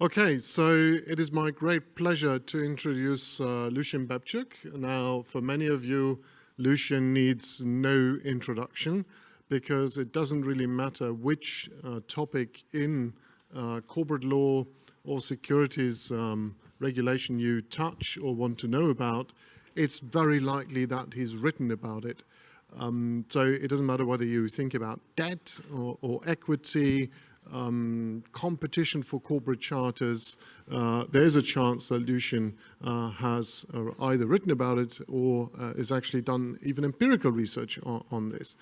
Okay, so it is my great pleasure to introduce Lucian Bebchuk. Now, for many of you, Lucian needs no introduction because it doesn't really matter which topic in corporate law or securities regulation you touch or want to know about. It's very likely that he's written about it. So it doesn't matter whether you think about debt or equity, competition for corporate charters. There's a chance that Lucian has either written about it or has actually done even empirical research on this.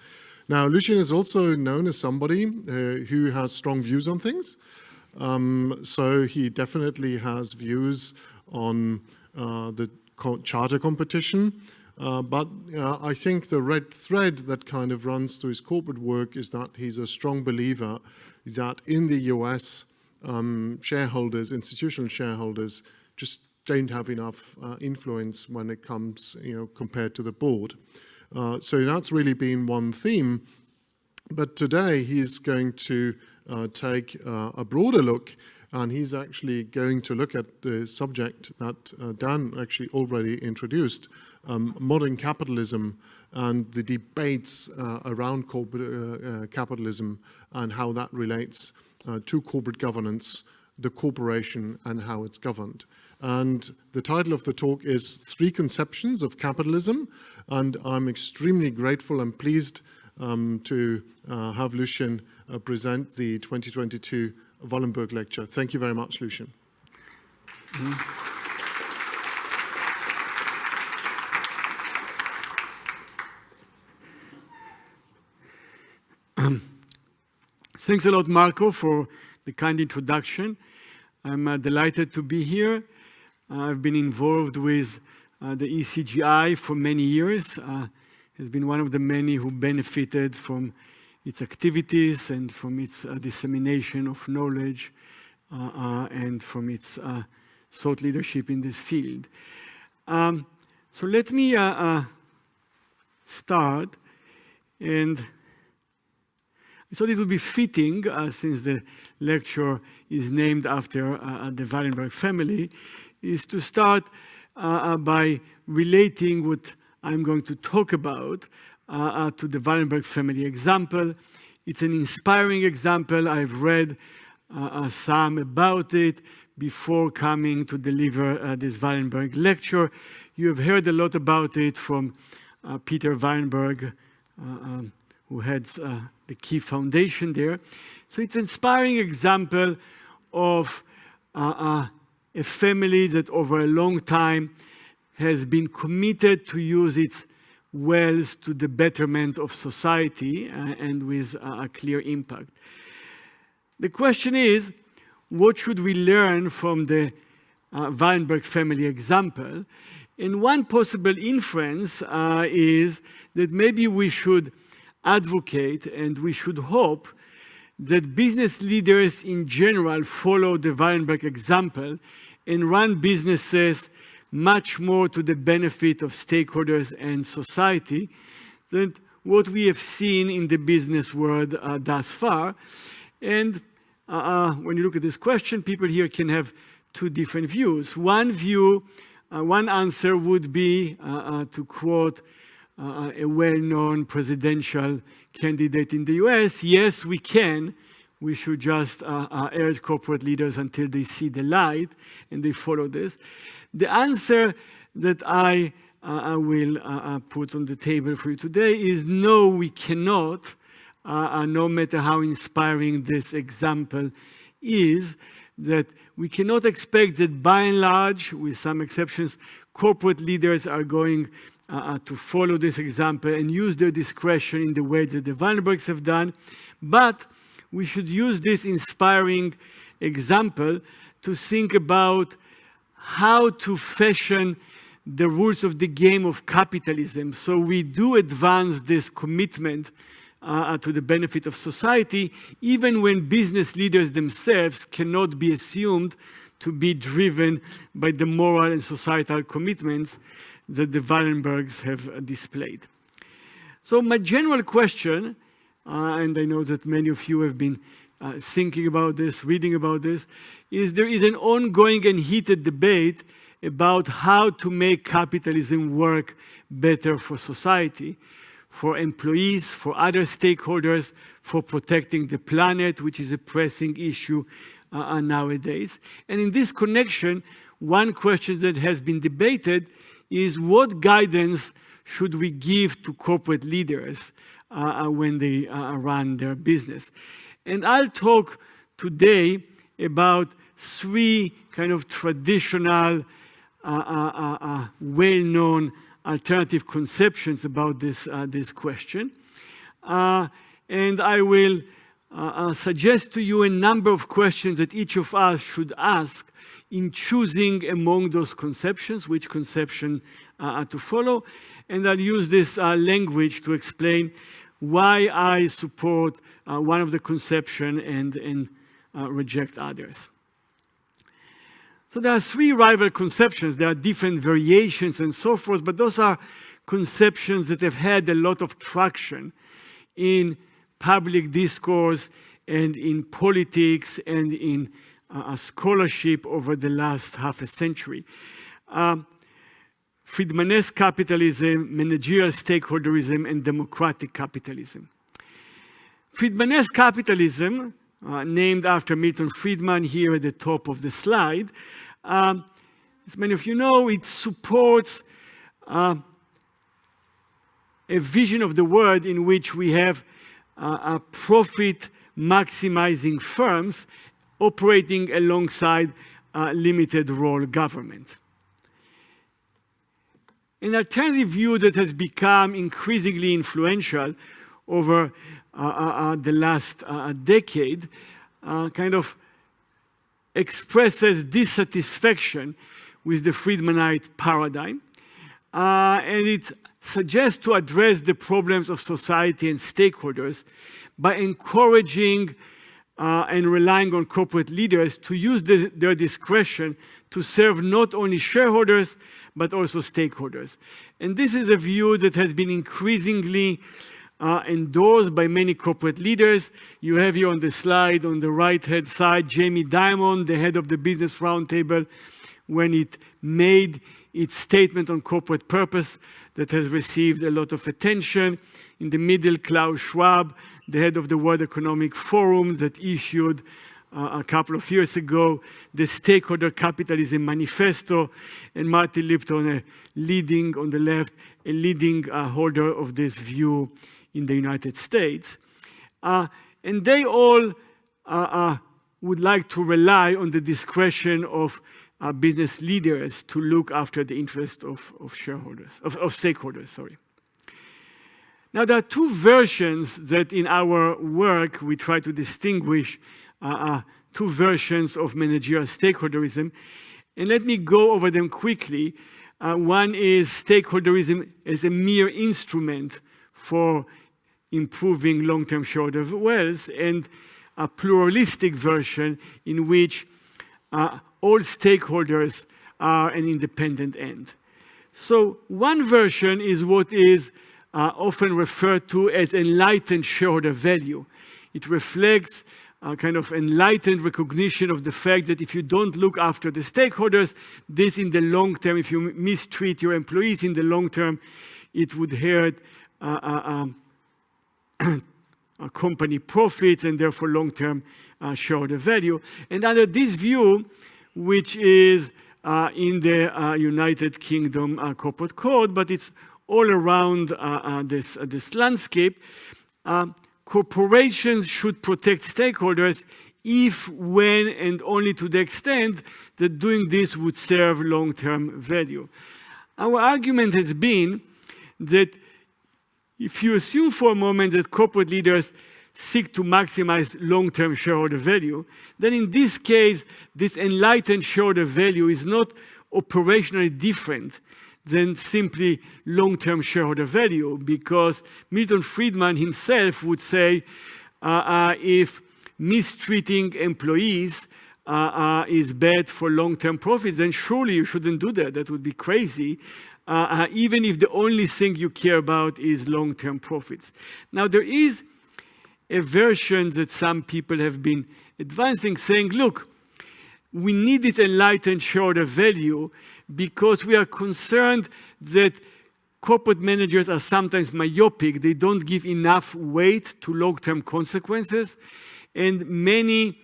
Now, Lucian is also known as somebody who has strong views on things. So he definitely has views on the charter competition. But I think the red thread that kind of runs through his corporate work is that he's a strong believer that in the US, shareholders, institutional shareholders, just don't have enough influence when it comes, compared to the board. So that's really been one theme. But today he's going to take a broader look, and he's actually going to look at the subject that Dan actually already introduced, modern capitalism and the debates around corporate capitalism and how that relates to corporate governance, the corporation, and how it's governed. And the title of the talk is Three Conceptions of Capitalism, and I'm extremely grateful and pleased to have Lucian present the 2022 Wallenberg lecture. Thank you very much, Lucian. Thanks a lot, Marco, for the kind introduction. I'm delighted to be here. I've been involved with the ECGI for many years. Has been one of the many who benefited from its activities and from its dissemination of knowledge and from its thought leadership in this field. So let me start, and I thought it would be fitting, since the lecture is named after the Wallenberg family, is to start by relating what I'm going to talk about to the Wallenberg family example. It's an inspiring example. I've read some about it before coming to deliver this Wallenberg lecture. You have heard a lot about it from Peter Wallenberg, who heads the key foundation there. So it's an inspiring example of a family that over a long time has been committed to use its wealth to the betterment of society and with a clear impact. The question is, what should we learn from the Wallenberg family example? And one possible inference is that maybe we should advocate and we should hope that business leaders in general follow the Wallenberg example and run businesses much more to the benefit of stakeholders and society than what we have seen in the business world thus far. And when you look at this question, people here can have two different views. One view, one answer would be to quote a well-known presidential candidate in the US, yes, we can. We should just urge corporate leaders until they see the light and they follow this. The answer that I will put on the table for you today is no, we cannot, no matter how inspiring this example is, that we cannot expect that by and large, with some exceptions, corporate leaders are going to follow this example and use their discretion in the way that the Wallenbergs have done. But we should use this inspiring example to think about how to fashion the rules of the game of capitalism. So we do advance this commitment to the benefit of society, even when business leaders themselves cannot be assumed to be driven by the moral and societal commitments that the Wallenbergs have displayed. So my general question, and I know that many of you have been thinking about this, reading about this, is there is an ongoing and heated debate about how to make capitalism work better for society, for employees, for other stakeholders, for protecting the planet, which is a pressing issue nowadays. And in this connection, one question that has been debated is what guidance should we give to corporate leaders when they run their business? And I'll talk today about three kind of traditional, well-known alternative conceptions about this question. And I will suggest to you a number of questions that each of us should ask in choosing among those conceptions, which conception to follow. And I'll use this language to explain why I support one of the conception and reject others. So there are three rival conceptions. There are different variations and so forth, but those are conceptions that have had a lot of traction in public discourse and in politics and in scholarship over the last half a century. Friedmanesque capitalism, managerial stakeholderism, and democratic capitalism. Friedmanesque capitalism, named after Milton Friedman here at the top of the slide, as many of you know, it supports a vision of the world in which we have profit-maximizing firms operating alongside limited role government. An alternative view that has become increasingly influential over the last decade kind of expresses dissatisfaction with the Friedmanite paradigm. And it suggests to address the problems of society and stakeholders by encouraging and relying on corporate leaders to use their discretion to serve not only shareholders, but also stakeholders. And this is a view that has been increasingly endorsed by many corporate leaders. You have here on the slide on the right-hand side, Jamie Dimon, the head of the Business Roundtable, when it made its statement on corporate purpose that has received a lot of attention. In the middle, Klaus Schwab, the head of the World Economic Forum, that issued a couple of years ago the Stakeholder Capitalism Manifesto, and Martin Lipton, a leading, on the left, a leading holder of this view in the United States. And they all would like to rely on the discretion of business leaders to look after the interest of shareholders, of stakeholders, sorry. Now, there are two versions that in our work we try to distinguish, two versions of managerial stakeholderism. And let me go over them quickly. One is stakeholderism as a mere instrument for improving long-term shareholder wealth, and a pluralistic version in which all stakeholders are an independent end. So one version is what is often referred to as enlightened shareholder value. It reflects a kind of enlightened recognition of the fact that if you don't look after the stakeholders, this in the long term, if you mistreat your employees in the long term, it would hurt company profits and therefore long-term shareholder value. And under this view, which is in the United Kingdom Corporate Code, but it's all around this landscape, corporations should protect stakeholders if, when, and only to the extent that doing this would serve long-term value. Our argument has been that if you assume for a moment that corporate leaders seek to maximize long-term shareholder value, then in this case, this enlightened shareholder value is not operationally different than simply long-term shareholder value, because Milton Friedman himself would say if mistreating employees is bad for long-term profits, then surely you shouldn't do that. That would be crazy. Even if the only thing you care about is long-term profits. Now, there is a version that some people have been advancing, saying, look, we need this enlightened shareholder value because we are concerned that corporate managers are sometimes myopic. They don't give enough weight to long-term consequences. And many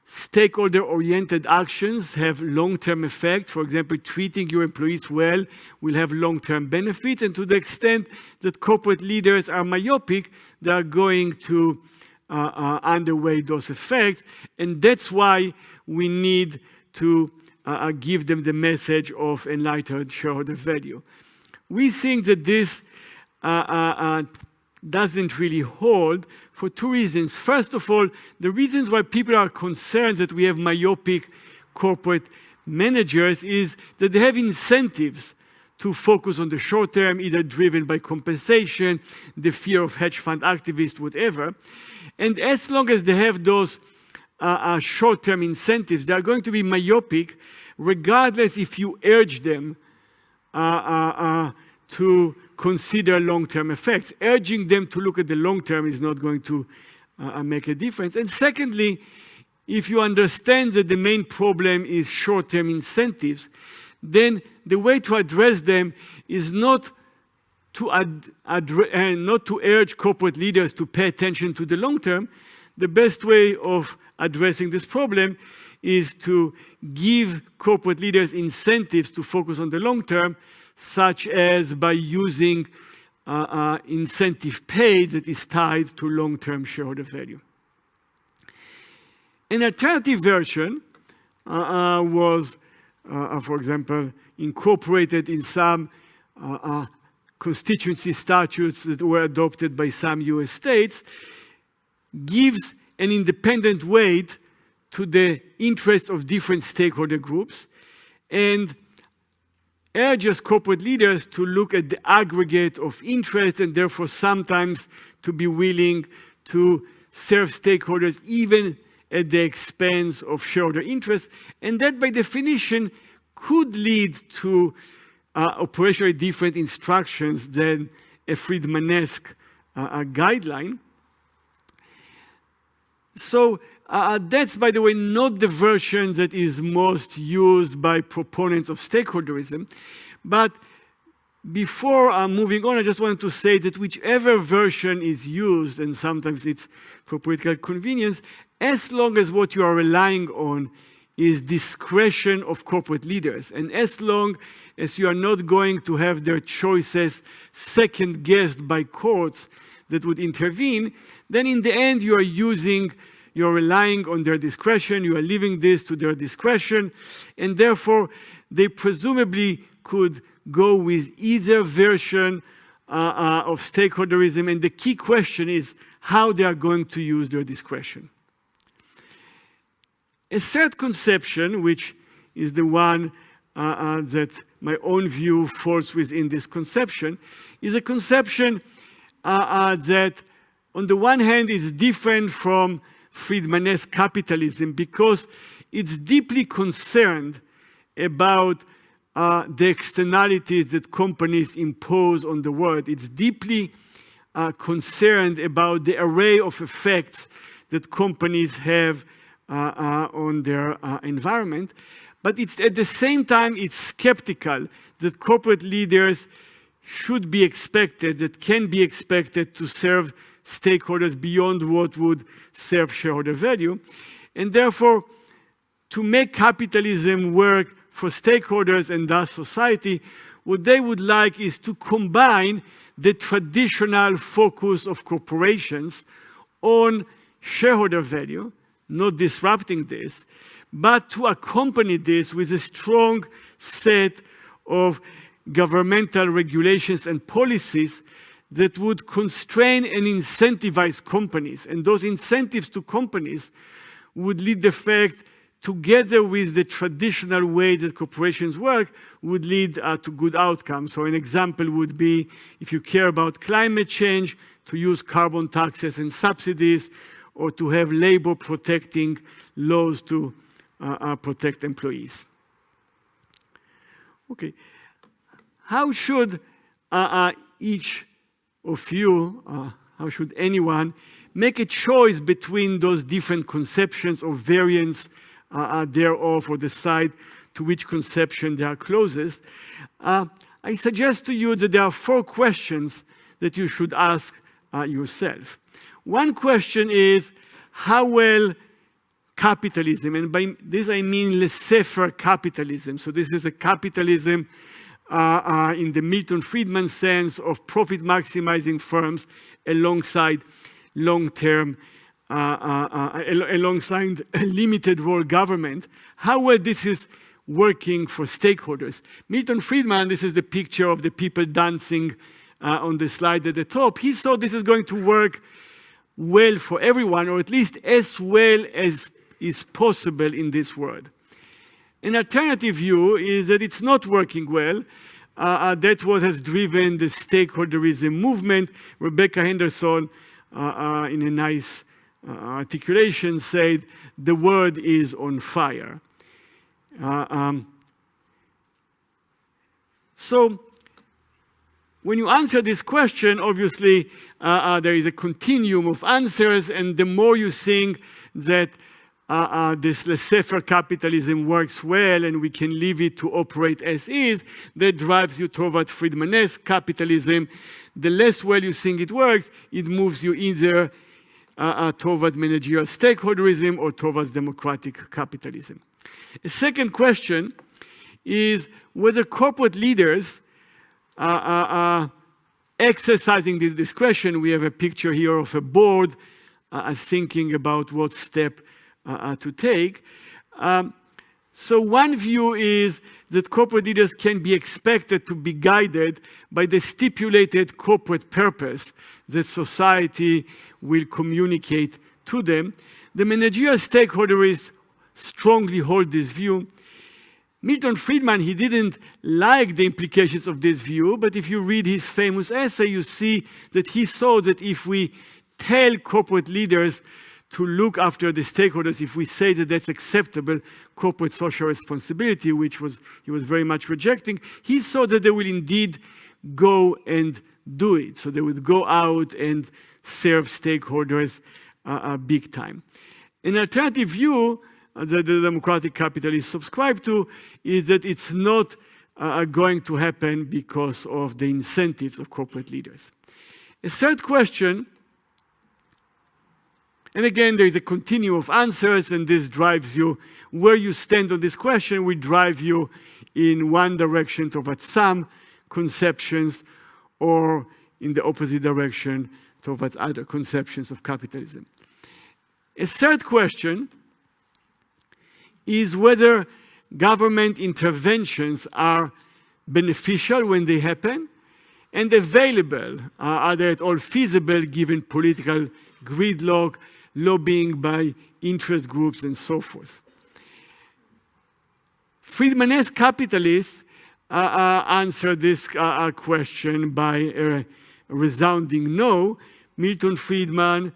stakeholder-oriented actions have long-term effects. For example, treating your employees well will have long-term benefits. And to the extent that corporate leaders are myopic, they are going to underweigh those effects. And that's why we need to give them the message of enlightened shareholder value. We think that this doesn't really hold for two reasons. First of all, the reasons why people are concerned that we have myopic corporate managers is that they have incentives to focus on the short term, either driven by compensation, the fear of hedge fund activists, whatever. And as long as they have those short-term incentives, they are going to be myopic, regardless if you urge them to consider long-term effects. Urging them to look at the long term is not going to make a difference. And secondly, if you understand that the main problem is short-term incentives, then the way to address them is not to urge corporate leaders to pay attention to the long term. The best way of addressing this problem is to give corporate leaders incentives to focus on the long term, such as by using incentive pay that is tied to long-term shareholder value. An alternative version was, for example, incorporated in some constituency statutes that were adopted by some US states, gives an independent weight to the interest of different stakeholder groups and urges corporate leaders to look at the aggregate of interest and therefore sometimes to be willing to serve stakeholders even at the expense of shareholder interest. And that by definition could lead to operationally different instructions than a Friedmanesque guideline. So that's, by the way, not the version that is most used by proponents of stakeholderism. But before moving on, I just wanted to say that whichever version is used, and sometimes it's for political convenience, as long as what you are relying on is discretion of corporate leaders, and as long as you are not going to have their choices second-guessed by courts that would intervene, then in the end you are relying on their discretion, you are leaving this to their discretion, and therefore they presumably could go with either version of stakeholderism, and the key question is how they are going to use their discretion. A third conception, which is the one that my own view falls within this conception, is a conception that on the one hand is different from Friedmanesque capitalism because it's deeply concerned about the externalities that companies impose on the world. It's deeply concerned about the array of effects that companies have on their environment. But it's at the same time, it's skeptical that corporate leaders should be expected, that can be expected to serve stakeholders beyond what would serve shareholder value. And therefore, to make capitalism work for stakeholders and thus society, what they would like is to combine the traditional focus of corporations on shareholder value, not disrupting this, but to accompany this with a strong set of governmental regulations and policies that would constrain and incentivize companies. And those incentives to companies would lead the fact, together with the traditional way that corporations work, would lead to good outcomes. So an example would be, if you care about climate change, to use carbon taxes and subsidies, or to have labor protecting laws to protect employees. Okay, how should each of you, how should anyone make a choice between those different conceptions or variants thereof, or decide to which conception they are closest? I suggest to you that there are 4 questions that you should ask yourself. One question is, how well capitalism, and by this I mean laissez-faire capitalism. So this is a capitalism in the Milton Friedman sense of profit maximizing firms alongside long-term, alongside a limited role government. How well this is working for stakeholders. Milton Friedman, this is the picture of the people dancing on the slide at the top. He saw this is going to work well for everyone, or at least as well as is possible in this world. An alternative view is that it's not working well. That's what has driven the stakeholderism movement. Rebecca Henderson, in a nice articulation, said, "The world is on fire." So when you answer this question, obviously there is a continuum of answers, and the more you think that this laissez-faire capitalism works well and we can leave it to operate as is, that drives you toward Friedmanesque capitalism. The less well you think it works, it moves you either toward managerial stakeholderism or towards democratic capitalism. A second question is whether corporate leaders are exercising this discretion. We have a picture here of a board thinking about what step to take. So one view is that corporate leaders can be expected to be guided by the stipulated corporate purpose that society will communicate to them. The managerial stakeholders strongly hold this view. Milton Friedman, he didn't like the implications of this view, but if you read his famous essay, you see that he saw that if we tell corporate leaders to look after the stakeholders, if we say that that's acceptable corporate social responsibility, which he was very much rejecting, he saw that they will indeed go and do it. So they would go out and serve stakeholders big time. An alternative view that the democratic capitalists subscribe to is that it's not going to happen because of the incentives of corporate leaders. A third question, and again, there is a continuum of answers, and this drives you, where you stand on this question will drive you in one direction towards some conceptions, or in the opposite direction towards other conceptions of capitalism. A third question is whether government interventions are beneficial when they happen and available. Are they at all feasible given political gridlock, lobbying by interest groups, and so forth? Friedmanesque capitalists answer this question by a resounding no. Milton Friedman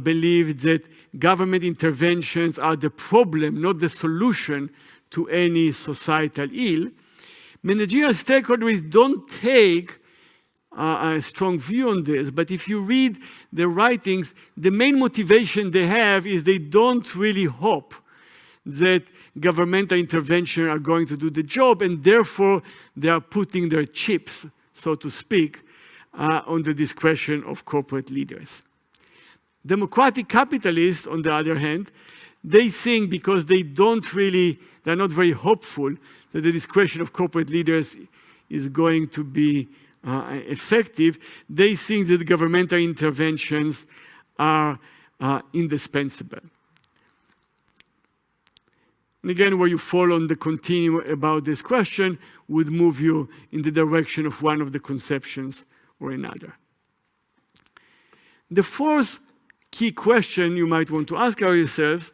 believed that government interventions are the problem, not the solution to any societal ill. Managerial stakeholders don't take a strong view on this, but if you read the writings, the main motivation they have is they don't really hope that governmental intervention are going to do the job, and therefore they are putting their chips, so to speak, on the discretion of corporate leaders. Democratic capitalists, on the other hand, they think because they're not very hopeful that the discretion of corporate leaders is going to be effective, they think that governmental interventions are indispensable. And again, where you fall on the continuum about this question would move you in the direction of one of the conceptions or another. The fourth key question you might want to ask yourselves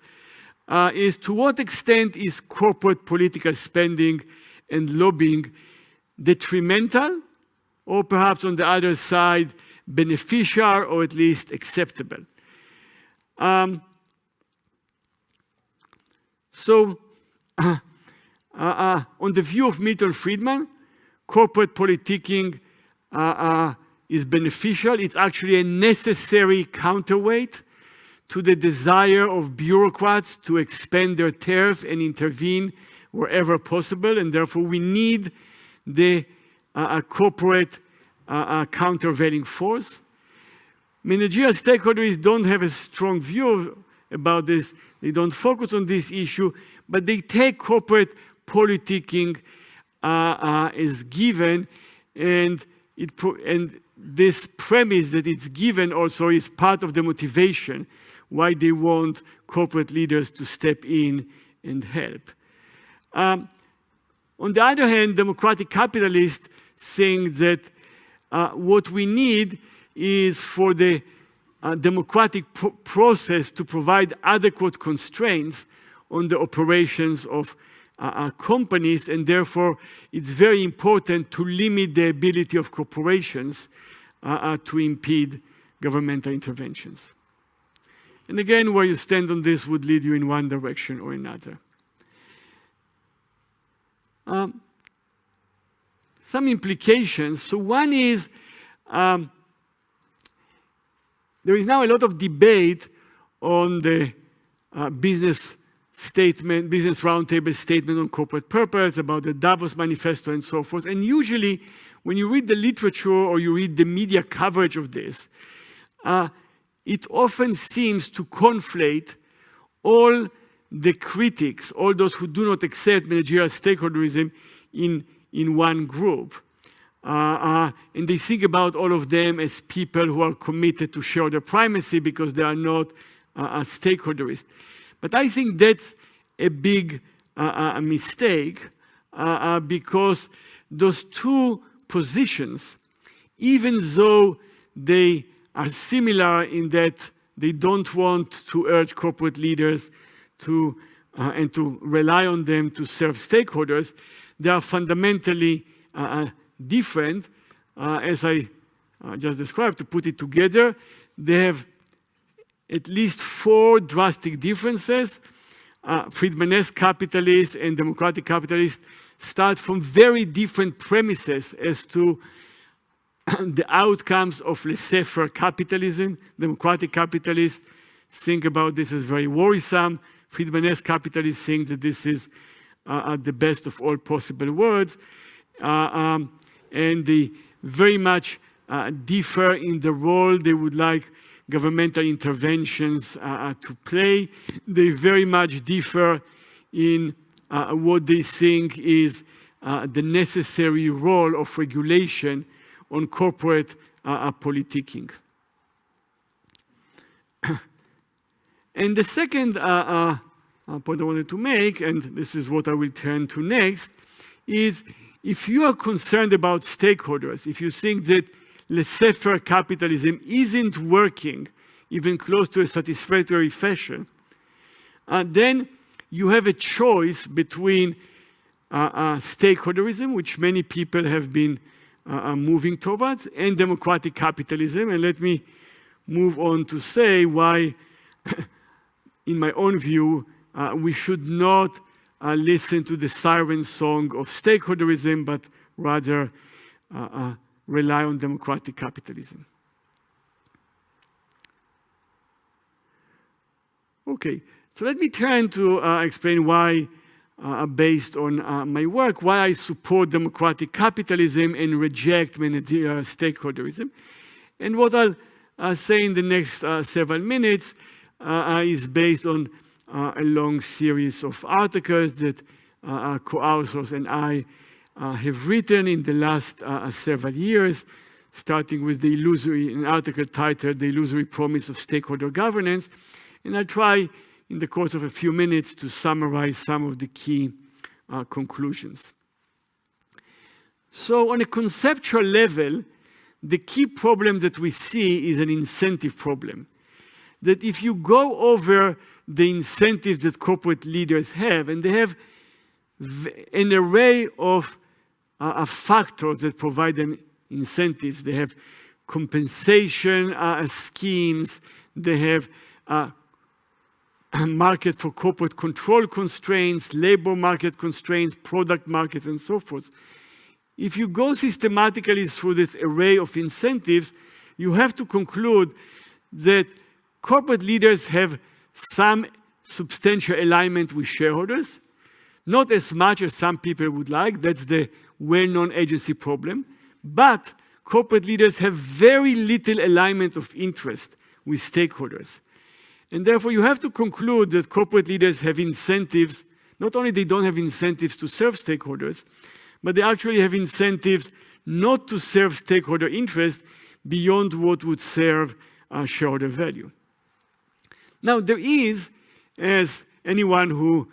is, to what extent is corporate political spending and lobbying detrimental, or perhaps on the other side, beneficial or at least acceptable? So, on the view of Milton Friedman, corporate politicking is beneficial. It's actually a necessary counterweight to the desire of bureaucrats to expand their turf and intervene wherever possible, and therefore we need the corporate countervailing force. Managerial stakeholders don't have a strong view about this. They don't focus on this issue, but they take corporate politicking as given, and this premise that it's given also is part of the motivation why they want corporate leaders to step in and help. On the other hand, democratic capitalists think that what we need is for the democratic process to provide adequate constraints on the operations of companies, and therefore it's very important to limit the ability of corporations to impede governmental interventions. And again, where you stand on this would lead you in one direction or another. Some implications. So one is there is now a lot of debate on the business roundtable statement on corporate purpose, about the Davos Manifesto and so forth. And usually when you read the literature or you read the media coverage of this, it often seems to conflate all the critics, all those who do not accept managerial stakeholderism in one group. And they think about all of them as people who are committed to shareholder primacy because they are not stakeholderists. But I think that's a big mistake because those two positions, even though they are similar in that they don't want to urge corporate leaders to and to rely on them to serve stakeholders, they are fundamentally different. As I just described, to put it together, they have at least 4 drastic differences. Friedmanesque capitalists and democratic capitalists start from very different premises as to the outcomes of laissez-faire capitalism. Democratic capitalists think about this as very worrisome. Friedmanesque capitalists think that this is the best of all possible worlds. And they very much differ in the role they would like governmental interventions to play. They very much differ in what they think is the necessary role of regulation on corporate politicking. And the second point I wanted to make, and this is what I will turn to next, is if you are concerned about stakeholders, if you think that laissez-faire capitalism isn't working even close to a satisfactory fashion, then you have a choice between stakeholderism, which many people have been moving towards, and democratic capitalism. And let me move on to say why, in my own view, we should not listen to the siren song of stakeholderism, but rather rely on democratic capitalism. Okay, so let me turn to explain why, based on my work, why I support democratic capitalism and reject managerial stakeholderism. And what I'll say in the next several minutes is based on a long series of articles that co-authors and I have written in the last several years, starting with an article titled "The Illusory Promise of Stakeholder Governance." And I'll try, in the course of a few minutes, to summarize some of the key conclusions. So on a conceptual level, the key problem that we see is an incentive problem. That if you go over the incentives that corporate leaders have, and they have an array of factors that provide them incentives. They have compensation schemes, they have market for corporate control constraints, labor market constraints, product markets, and so forth. if you go systematically through this array of incentives, you have to conclude that corporate leaders have some substantial alignment with shareholders, not as much as some people would like. That's the well-known agency problem. But corporate leaders have very little alignment of interest with stakeholders. And therefore, you have to conclude that corporate leaders have incentives. Not only they don't have incentives to serve stakeholders, but they actually have incentives not to serve stakeholder interest beyond what would serve shareholder value. Now, there is, as anyone who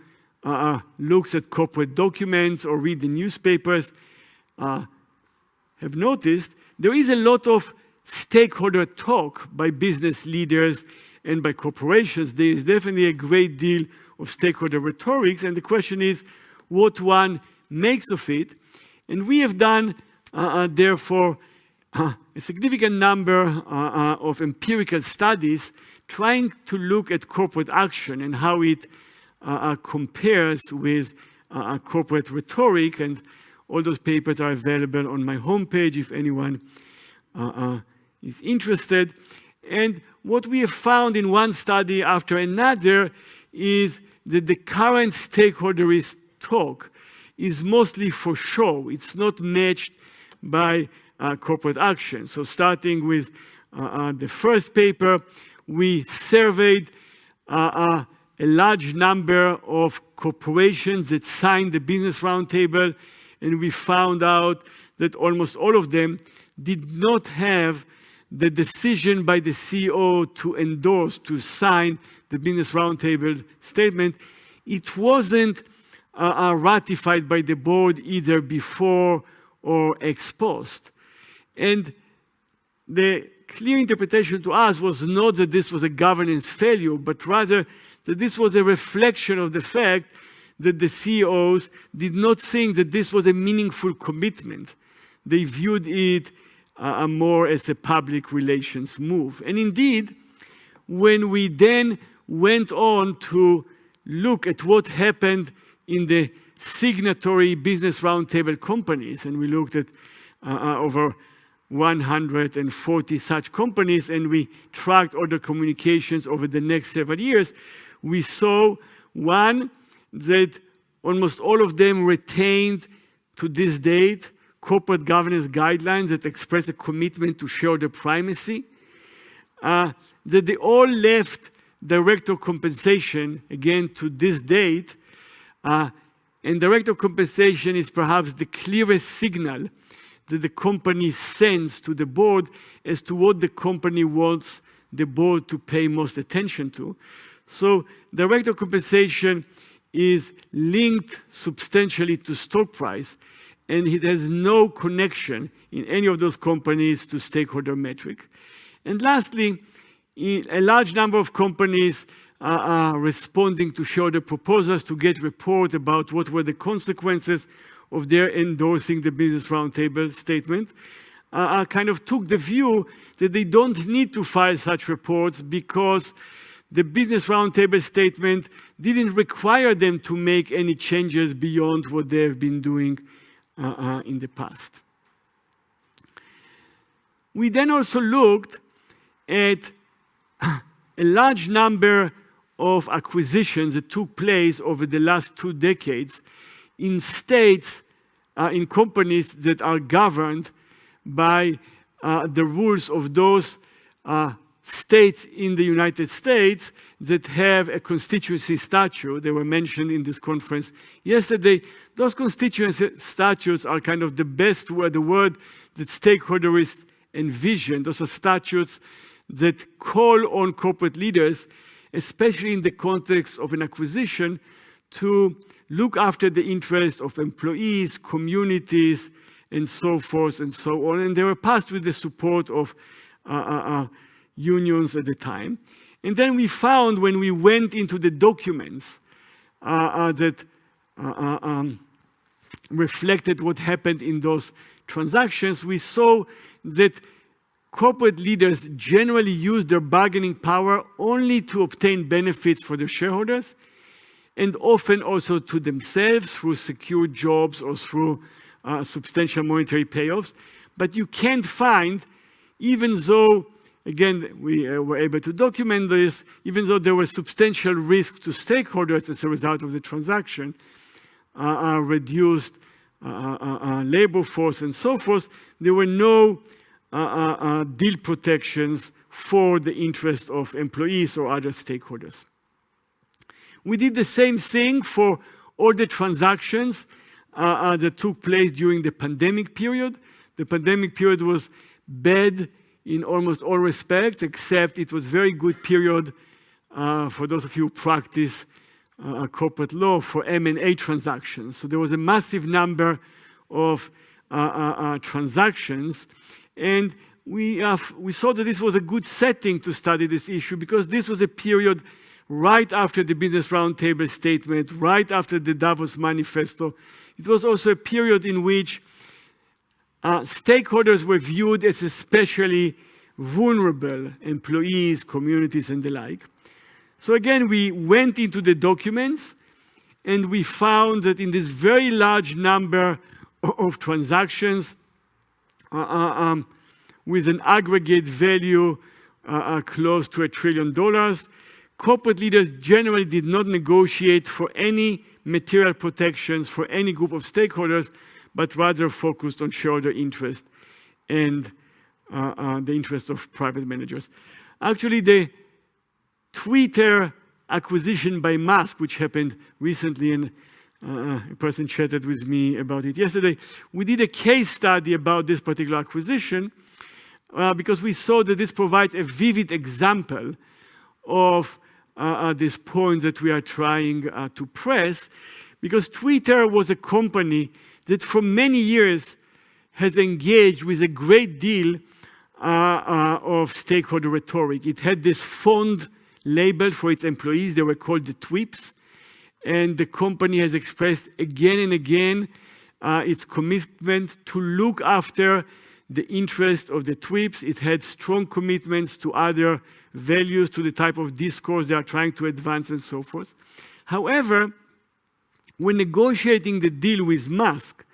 looks at corporate documents or read the newspapers have noticed, there is a lot of stakeholder talk by business leaders and by corporations. There is definitely a great deal of stakeholder rhetorics, and the question is what one makes of it. And we have done, therefore, a significant number of empirical studies trying to look at corporate action and how it compares with corporate rhetoric. And all those papers are available on my homepage if anyone is interested. And what we have found in one study after another is that the current stakeholderist talk is mostly for show. It's not matched by corporate action. So starting with the first paper, we surveyed a large number of corporations that signed the Business Roundtable, and we found out that almost all of them did not have the decision by the CEO to endorse, to sign the Business Roundtable statement. It wasn't ratified by the board either before or ex post. And the clear interpretation to us was not that this was a governance failure, but rather that this was a reflection of the fact that the CEOs did not think that this was a meaningful commitment. They viewed it more as a public relations move. And indeed, when we then went on to look at what happened in the signatory Business Roundtable companies, and we looked at over 140 such companies, and we tracked all the communications over the next several years, we saw, one, that almost all of them retained to this date corporate governance guidelines that express a commitment to shareholder primacy, that they all left director compensation, again, to this date, and director compensation is perhaps the clearest signal that the company sends to the board as to what the company wants the board to pay most attention to. So director compensation is linked substantially to stock price, and it has no connection in any of those companies to stakeholder metric. And lastly, a large number of companies are responding to shareholder proposals to get report about what were the consequences of their endorsing the Business Roundtable statement, kind of took the view that they don't need to file such reports because the Business Roundtable statement didn't require them to make any changes beyond what they have been doing in the past. We then also looked at a large number of acquisitions that took place over the last 2 decades in states, in companies that are governed by the rules of those states in the United States that have a constituency statute. They were mentioned in this conference yesterday. Those constituency statutes are kind of the best word, the word that stakeholderists envision. Those are statutes that call on corporate leaders, especially in the context of an acquisition, to look after the interests of employees, communities, and so forth and so on. And they were passed with the support of unions at the time. And then we found, when we went into the documents that reflected what happened in those transactions, we saw that corporate leaders generally use their bargaining power only to obtain benefits for their shareholders, and often also to themselves through secure jobs or through substantial monetary payoffs. But you can't find, even though, again, we were able to document this, even though there was substantial risk to stakeholders as a result of the transaction, reduced labor force and so forth, there were no deal protections for the interest of employees or other stakeholders. We did the same thing for all the transactions that took place during the pandemic period. The pandemic period was bad in almost all respects, except it was a very good period for those of you who practice corporate law for M&A transactions. So there was a massive number of transactions, and we saw that this was a good setting to study this issue because this was a period right after the Business Roundtable statement, right after the Davos Manifesto. It was also a period in which stakeholders were viewed as especially vulnerable, employees, communities, and the like. So again, we went into the documents and we found that in this very large number of transactions with an aggregate value close to $1 trillion, corporate leaders generally did not negotiate for any material protections for any group of stakeholders, but rather focused on shareholder interest and the interest of private managers. Actually, the Twitter acquisition by Musk, which happened recently, and a person chatted with me about it yesterday, we did a case study about this particular acquisition because we saw that this provides a vivid example of this point that we are trying to press, because Twitter was a company that for many years has engaged with a great deal of stakeholder rhetoric. It had this fond label for its employees. They were called the TWIPs. And the company has expressed again and again its commitment to look after the interest of the TWIPs. It had strong commitments to other values, to the type of discourse they are trying to advance and so forth. However, when negotiating the deal with Musk,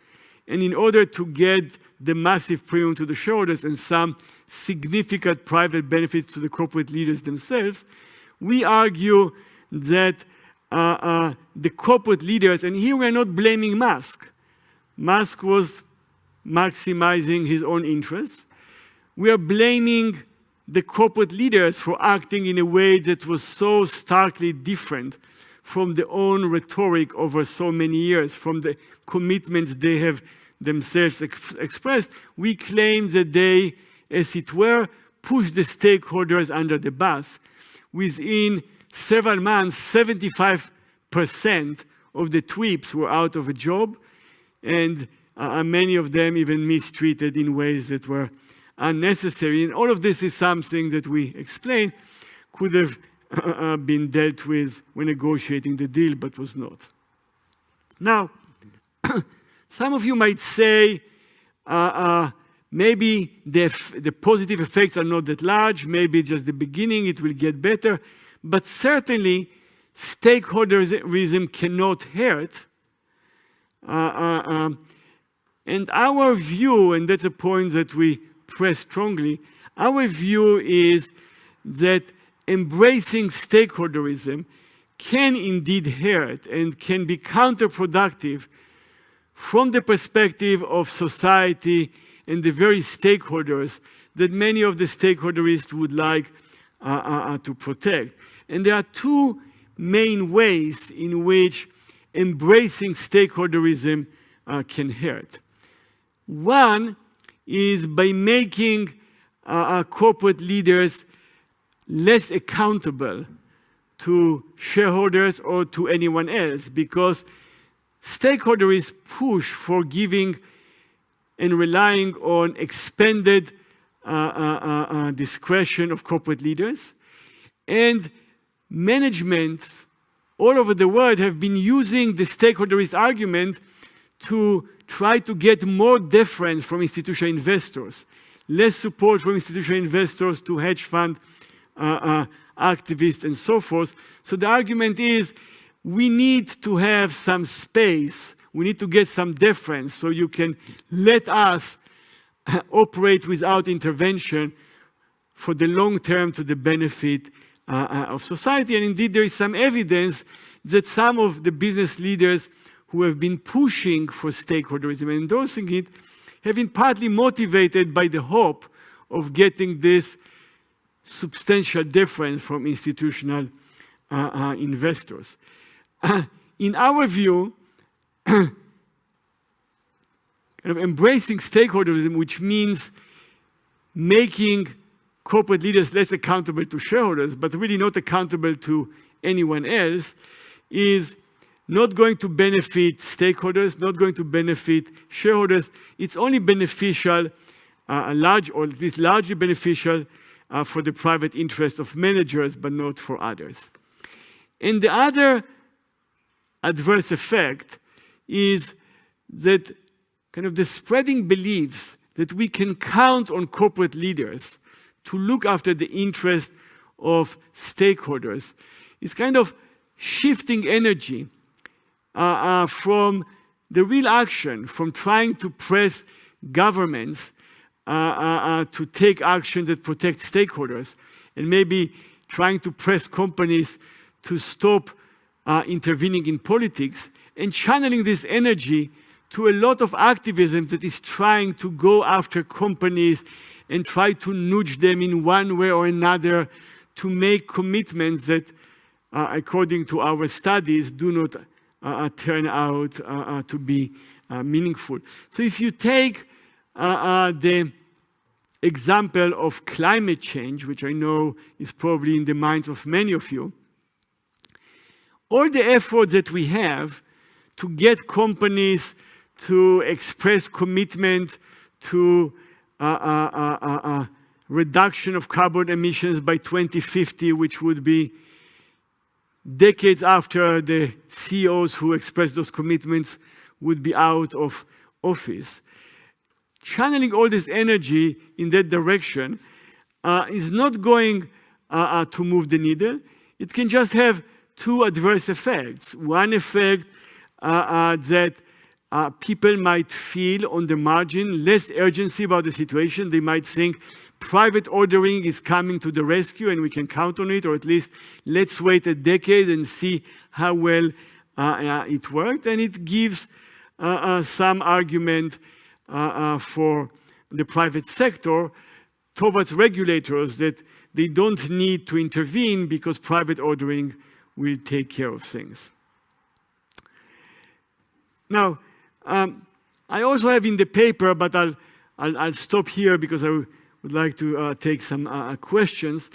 and in order to get the massive premium to the shareholders and some significant private benefits to the corporate leaders themselves, we argue that the corporate leaders, and here we're not blaming Musk. Musk was maximizing his own interests. We are blaming the corporate leaders for acting in a way that was so starkly different from their own rhetoric over so many years, from the commitments they have themselves expressed. We claim that they, as it were, pushed the stakeholders under the bus. Within several months, 75% of the TWIPs were out of a job, and many of them even mistreated in ways that were unnecessary. And all of this is something that we explain could have been dealt with when negotiating the deal, but was not. Now, some of you might say, maybe the positive effects are not that large, maybe just the beginning, it will get better, but certainly stakeholderism cannot hurt. And our view, and that's a point that we press strongly, our view is that embracing stakeholderism can indeed hurt and can be counterproductive from the perspective of society and the very stakeholders that many of the stakeholderists would like to protect. And there are two main ways in which embracing stakeholderism can hurt. One is by making corporate leaders less accountable to shareholders or to anyone else, because stakeholders push for giving and relying on expanded discretion of corporate leaders. And managements all over the world have been using the stakeholderist argument to try to get more deference from institutional investors, less support from institutional investors to hedge fund activists and so forth. So the argument is we need to have some space we need to get some deference so you can let us operate without intervention for the long term to the benefit of society. And indeed, there is some evidence that some of the business leaders who have been pushing for stakeholderism and endorsing it have been partly motivated by the hope of getting this substantial difference from institutional investors. In our view, kind of embracing stakeholderism, which means making corporate leaders less accountable to shareholders, but really not accountable to anyone else, is not going to benefit stakeholders, not going to benefit shareholders. It's only beneficial, or at least largely beneficial, for the private interest of managers, but not for others. And the other adverse effect is that kind of the spreading beliefs that we can count on corporate leaders to look after the interest of stakeholders is kind of shifting energy from the real action, from trying to press governments to take action that protect stakeholders, and maybe trying to press companies to stop intervening in politics, and channeling this energy to a lot of activism that is trying to go after companies and try to nudge them in one way or another to make commitments that, according to our studies, do not turn out to be meaningful. So if you take the example of climate change, which I know is probably in the minds of many of you, all the effort that we have to get companies to express commitment to reduction of carbon emissions by 2050, which would be decades after the CEOs who expressed those commitments would be out of office. Channeling all this energy in that direction is not going to move the needle. It can just have two adverse effects. One effect that people might feel on the margin less urgency about the situation. They might think private ordering is coming to the rescue and we can count on it, or at least let's wait a decade and see how well it worked. And it gives some argument for the private sector towards regulators that they don't need to intervene because private ordering will take care of things. Now, I also have in the paper, but I'll stop here because I would like to take some questions.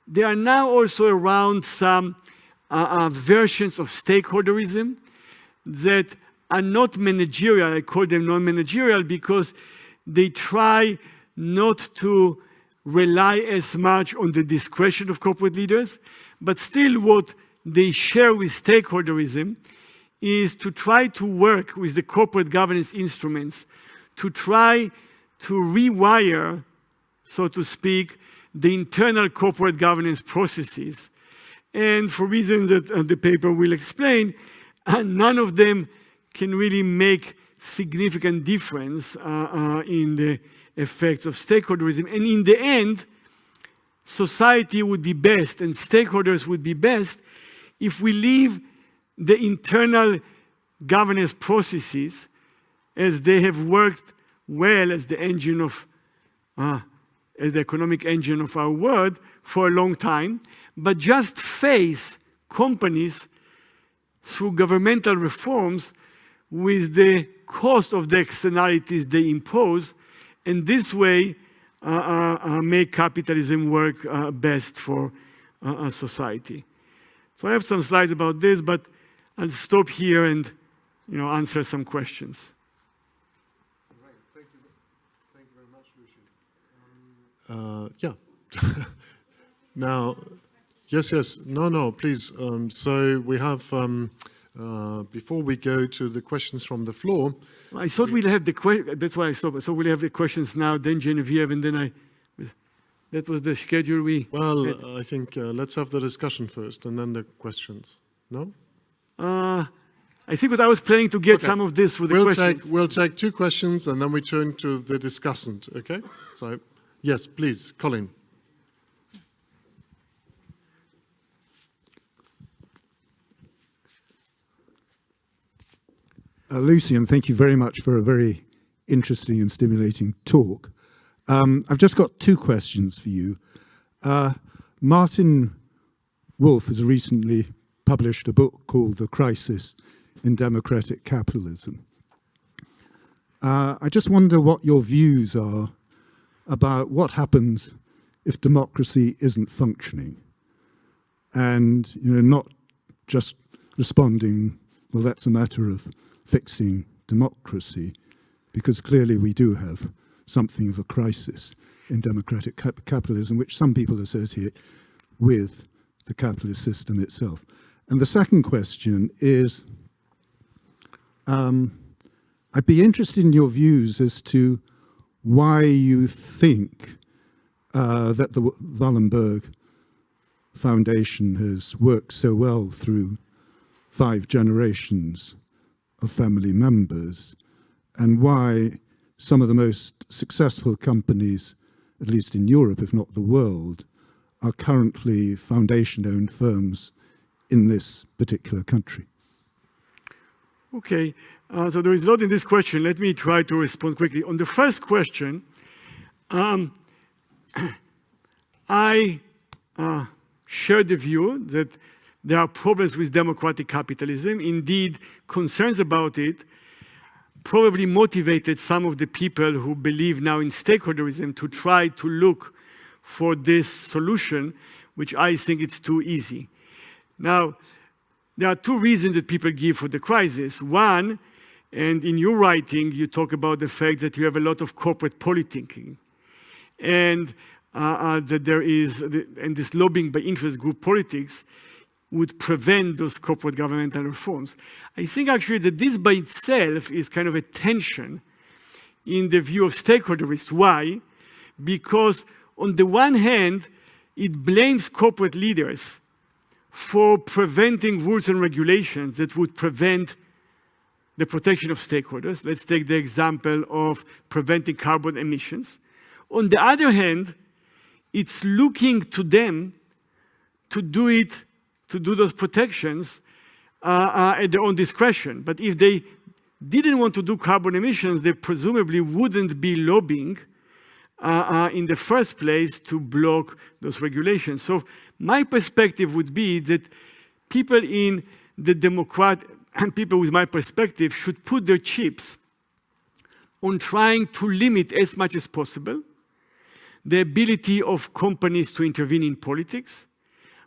There are now also around some versions of stakeholderism that are not managerial. I call them non-managerial because they try not to rely as much on the discretion of corporate leaders, but still what they share with stakeholderism is to try to work with the corporate governance instruments to try to rewire, so to speak, the internal corporate governance processes. And for reasons that the paper will explain, none of them can really make significant difference in the effects of stakeholderism. And in the end, society would be best and stakeholders would be best if we leave the internal governance processes as they have worked well as the engine of, as the economic engine of our world for a long time, but just face companies through governmental reforms with the cost of the externalities they impose, and this way make capitalism work best for society. So I have some slides about this, but I'll stop here and answer some questions. Right. Thank you very much, Lucian. Yeah. Now, yes. No, please. So we have, before we go to the questions from the floor. I thought we'll have the questions, that's why I stopped. So we'll have the questions now, then Genevieve, and then that was the schedule we had. I think let's have the discussion first and then the questions. No? I think what I was planning to get some of this with the questions. We'll take 2 questions and then we turn to the discussant, okay? So, yes, please, Colin. Lucian, thank you very much for a very interesting and stimulating talk. I've just got 2 questions for you. Martin Wolf has recently published a book called The Crisis in Democratic Capitalism. I just wonder what your views are about what happens if democracy isn't functioning, and not just responding, well, that's a matter of fixing democracy, because clearly we do have something of a crisis in democratic capitalism, which some people associate with the capitalist system itself. And the second question is, I'd be interested in your views as to why you think that the Wallenberg Foundation has worked so well through 5 generations of family members, and why some of the most successful companies, at least in Europe, if not the world, are currently foundation-owned firms in this particular country. Okay, so there is a lot in this question. Let me try to respond quickly. On the first question, I share the view that there are problems with democratic capitalism. Indeed, concerns about it probably motivated some of the people who believe now in stakeholderism to try to look for this solution, which I think it's too easy. Now, there are 2 reasons that people give for the crisis. One, and in your writing, you talk about the fact that you have a lot of corporate politicking, and that there is, and this lobbying by interest group politics would prevent those corporate governmental reforms. I think actually that this by itself is kind of a tension in the view of stakeholderists. Why? Because on the one hand, it blames corporate leaders for preventing rules and regulations that would prevent the protection of stakeholders. Let's take the example of preventing carbon emissions. On the other hand, it's looking to them to do those protections at their own discretion. But if they didn't want to do carbon emissions, they presumably wouldn't be lobbying in the first place to block those regulations. So my perspective would be that people in the and people with my perspective should put their chips on trying to limit as much as possible the ability of companies to intervene in politics,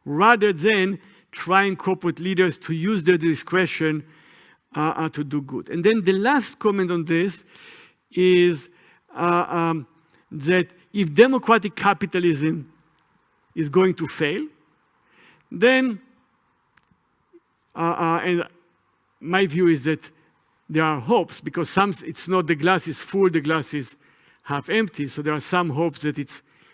rather than trying corporate leaders to use their discretion to do good. And then the last comment on this is that if democratic capitalism is going to fail, then, and my view is that there are hopes, because it's not the glass is full, the glass is half empty, so there are some hopes that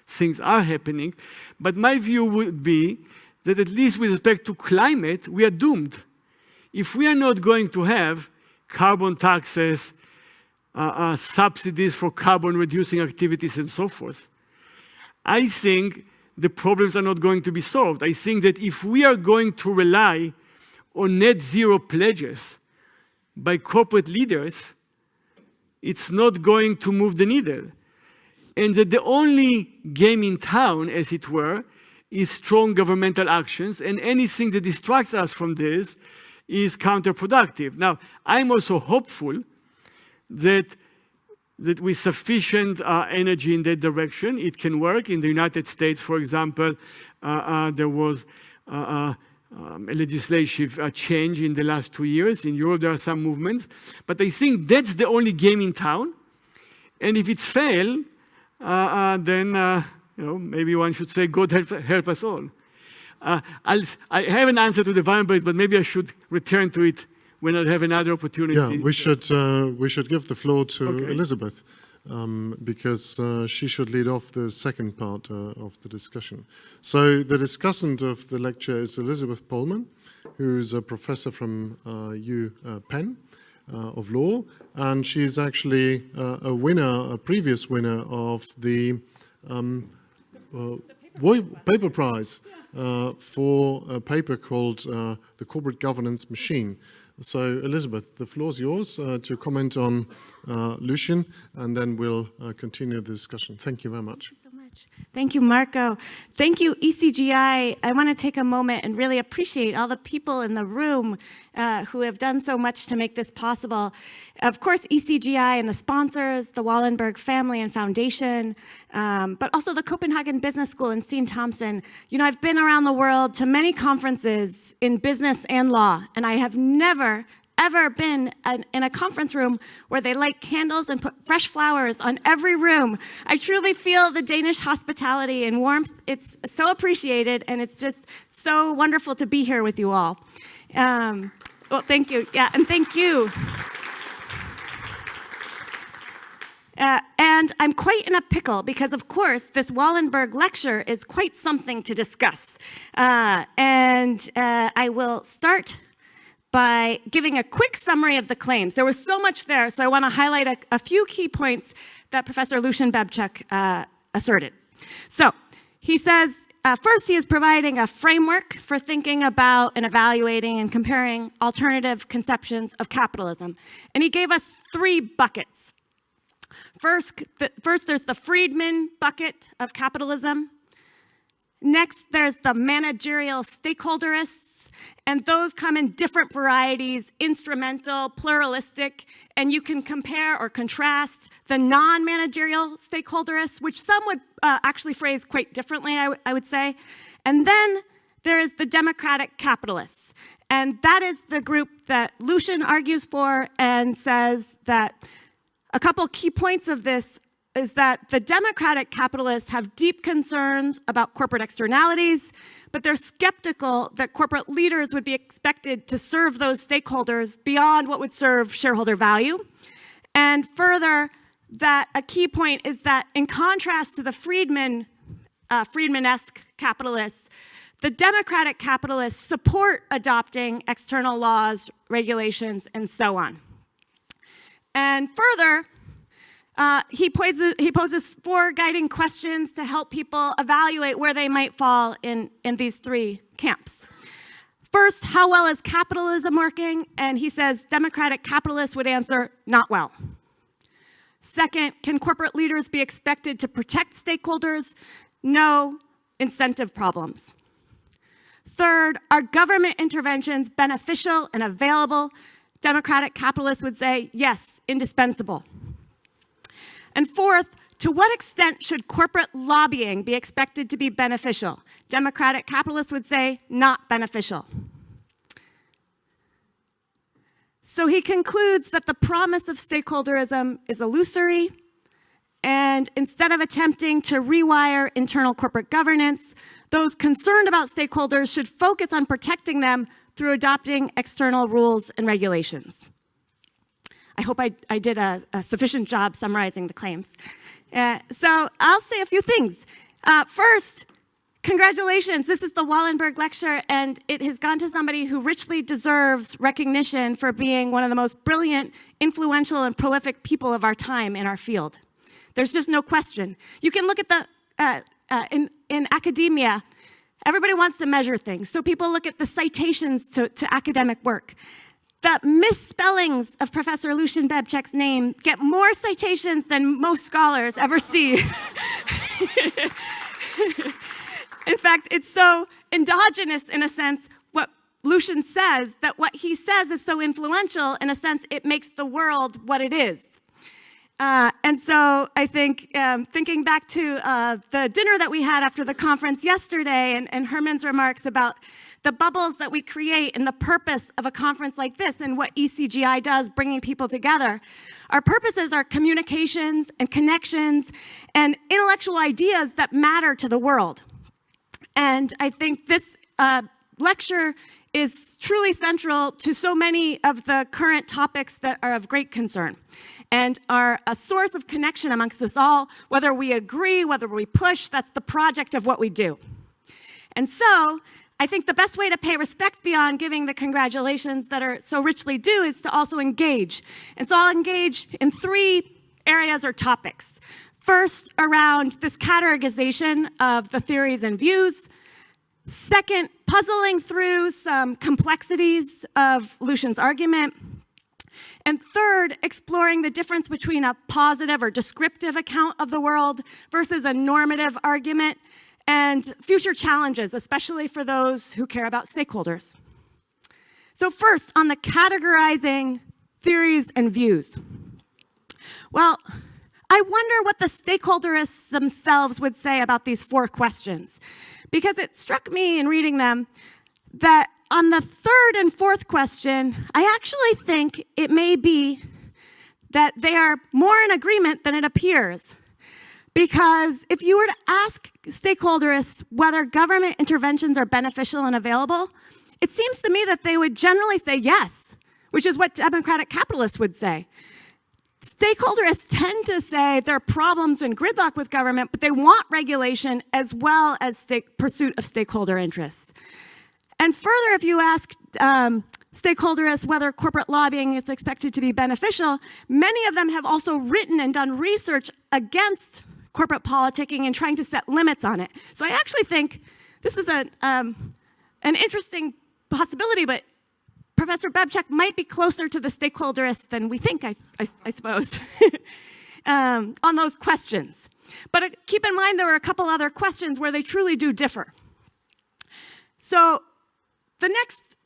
things are happening. But my view would be that at least with respect to climate, we are doomed. If we are not going to have carbon taxes, subsidies for carbon reducing activities and so forth, I think the problems are not going to be solved. I think that if we are going to rely on net zero pledges by corporate leaders, it's not going to move the needle. And that the only game in town, as it were, is strong governmental actions, and anything that distracts us from this is counterproductive. Now, I'm also hopeful that with sufficient energy in that direction, it can work. In the United States, for example, there was a legislative change in the last 2 years. In Europe, there are some movements. But I think that's the only game in town. And if it's failed, then maybe one should say, God help us all. I have an answer to the Wallenberg, but maybe I should return to it when I have another opportunity. Yeah, we should give the floor to Elizabeth. because she should lead off the second part of the discussion. So the discussant of the lecture is Elizabeth Pollman, who's a professor from Penn of law, and she's actually a previous winner of the paper prize for a paper called The Corporate Governance Machine. So Elizabeth, the floor's yours to comment on Lucian, and then we'll continue the discussion. Thank you very much. Thank you so much. Thank you, Marco. Thank you, ECGI. I want to take a moment and really appreciate all the people in the room who have done so much to make this possible. Of course, ECGI and the sponsors, the Wallenberg family and foundation, but also the Copenhagen Business School and Steen Thompson. You know, I've been around the world to many conferences in business and law, and I have never ever been in a conference room where they light candles and put fresh flowers on every room. I truly feel the Danish hospitality and warmth. It's so appreciated, and it's just so wonderful to be here with you all. Well, thank you. Yeah, and thank you. And I'm quite in a pickle because, of course, this Wallenberg lecture is quite something to discuss. And I will start by giving a quick summary of the claims. There was so much there, so I want to highlight a few key points that Professor Lucian Bebchuk asserted. So he says, first, he is providing a framework for thinking about and evaluating and comparing alternative conceptions of capitalism. And he gave us 3 buckets. First, there's the Friedman bucket of capitalism. Next, there's the managerial stakeholderists, and those come in different varieties, instrumental, pluralistic, and you can compare or contrast the non-managerial stakeholderists, which some would actually phrase quite differently, I would say. And then there is the democratic capitalists, and that is the group that Lucian argues for and says that a couple key points of this is that the democratic capitalists have deep concerns about corporate externalities, but they're skeptical that corporate leaders would be expected to serve those stakeholders beyond what would serve shareholder value. And further, that a key point is that in contrast to the Friedman-esque capitalists, the democratic capitalists support adopting external laws, regulations, and so on. And further, he poses 4 guiding questions to help people evaluate where they might fall in these 3 camps. First, how well is capitalism working? And he says democratic capitalists would answer, not well. Second, can corporate leaders be expected to protect stakeholders? No, incentive problems. Third, are government interventions beneficial and available? Democratic capitalists would say, yes, indispensable. And fourth, to what extent should corporate lobbying be expected to be beneficial? Democratic capitalists would say, not beneficial. So he concludes that the promise of stakeholderism is illusory, and instead of attempting to rewire internal corporate governance, those concerned about stakeholders should focus on protecting them through adopting external rules and regulations. I hope I did a sufficient job summarizing the claims. So I'll say a few things. First, congratulations. This is the Wallenberg Lecture, and it has gone to somebody who richly deserves recognition for being one of the most brilliant, influential, and prolific people of our time in our field. There's just no question. You can look at the, in academia, everybody wants to measure things. So people look at the citations to academic work. The misspellings of Professor Lucian Bebchuk's name get more citations than most scholars ever see. In fact, it's so endogenous, in a sense, what Lucian says, that what he says is so influential, in a sense, it makes the world what it is. And so I think, thinking back to the dinner that we had after the conference yesterday and Herman's remarks about the bubbles that we create and the purpose of a conference like this and what ECGI does, bringing people together. Our purposes are communications and connections and intellectual ideas that matter to the world. And I think this lecture is truly central to so many of the current topics that are of great concern and are a source of connection amongst us all, whether we agree, whether we push, that's the project of what we do. And so, I think the best way to pay respect beyond giving the congratulations that are so richly due is to also engage. And so I'll engage in 3 areas or topics. First, around this categorization of the theories and views. Second, puzzling through some complexities of Lucian's argument. And third, exploring the difference between a positive or descriptive account of the world versus a normative argument, and future challenges, especially for those who care about stakeholders. So first, on the categorizing theories and views. Well, I wonder what the stakeholderists themselves would say about these 4 questions, because it struck me in reading them that on the 3rd and 4th question, I actually think it may be that they are more in agreement than it appears. Because if you were to ask stakeholderists whether government interventions are beneficial and available, it seems to me that they would generally say yes, which is what democratic capitalists would say. Stakeholderists tend to say there are problems and gridlock with government, but they want regulation as well as pursuit of stakeholder interests. And further, if you ask stakeholderists whether corporate lobbying is expected to be beneficial, many of them have also written and done research against corporate politicking and trying to set limits on it. So I actually think this is an interesting possibility, but Professor Bebchuk might be closer to the stakeholderists than we think, I suppose, on those questions. But keep in mind there were a couple other questions where they truly do differ. So the next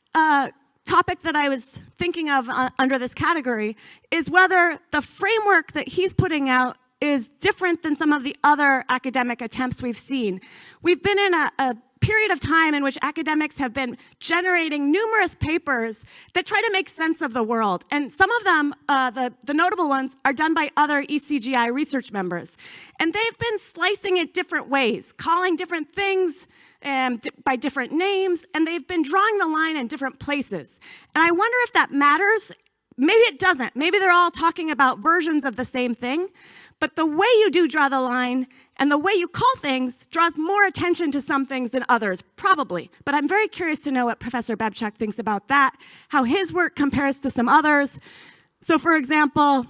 topic that I was thinking of under this category is whether the framework that he's putting out is different than some of the other academic attempts we've seen. We've been in a period of time in which academics have been generating numerous papers that try to make sense of the world. And some of them, the notable ones, are done by other ECGI research members. And they've been slicing it different ways, calling different things by different names, and they've been drawing the line in different places. And I wonder if that matters. Maybe it doesn't. Maybe they're all talking about versions of the same thing. But the way you do draw the line and the way you call things draws more attention to some things than others, probably. But I'm very curious to know what Professor Bebchuk thinks about that, how his work compares to some others. So for example,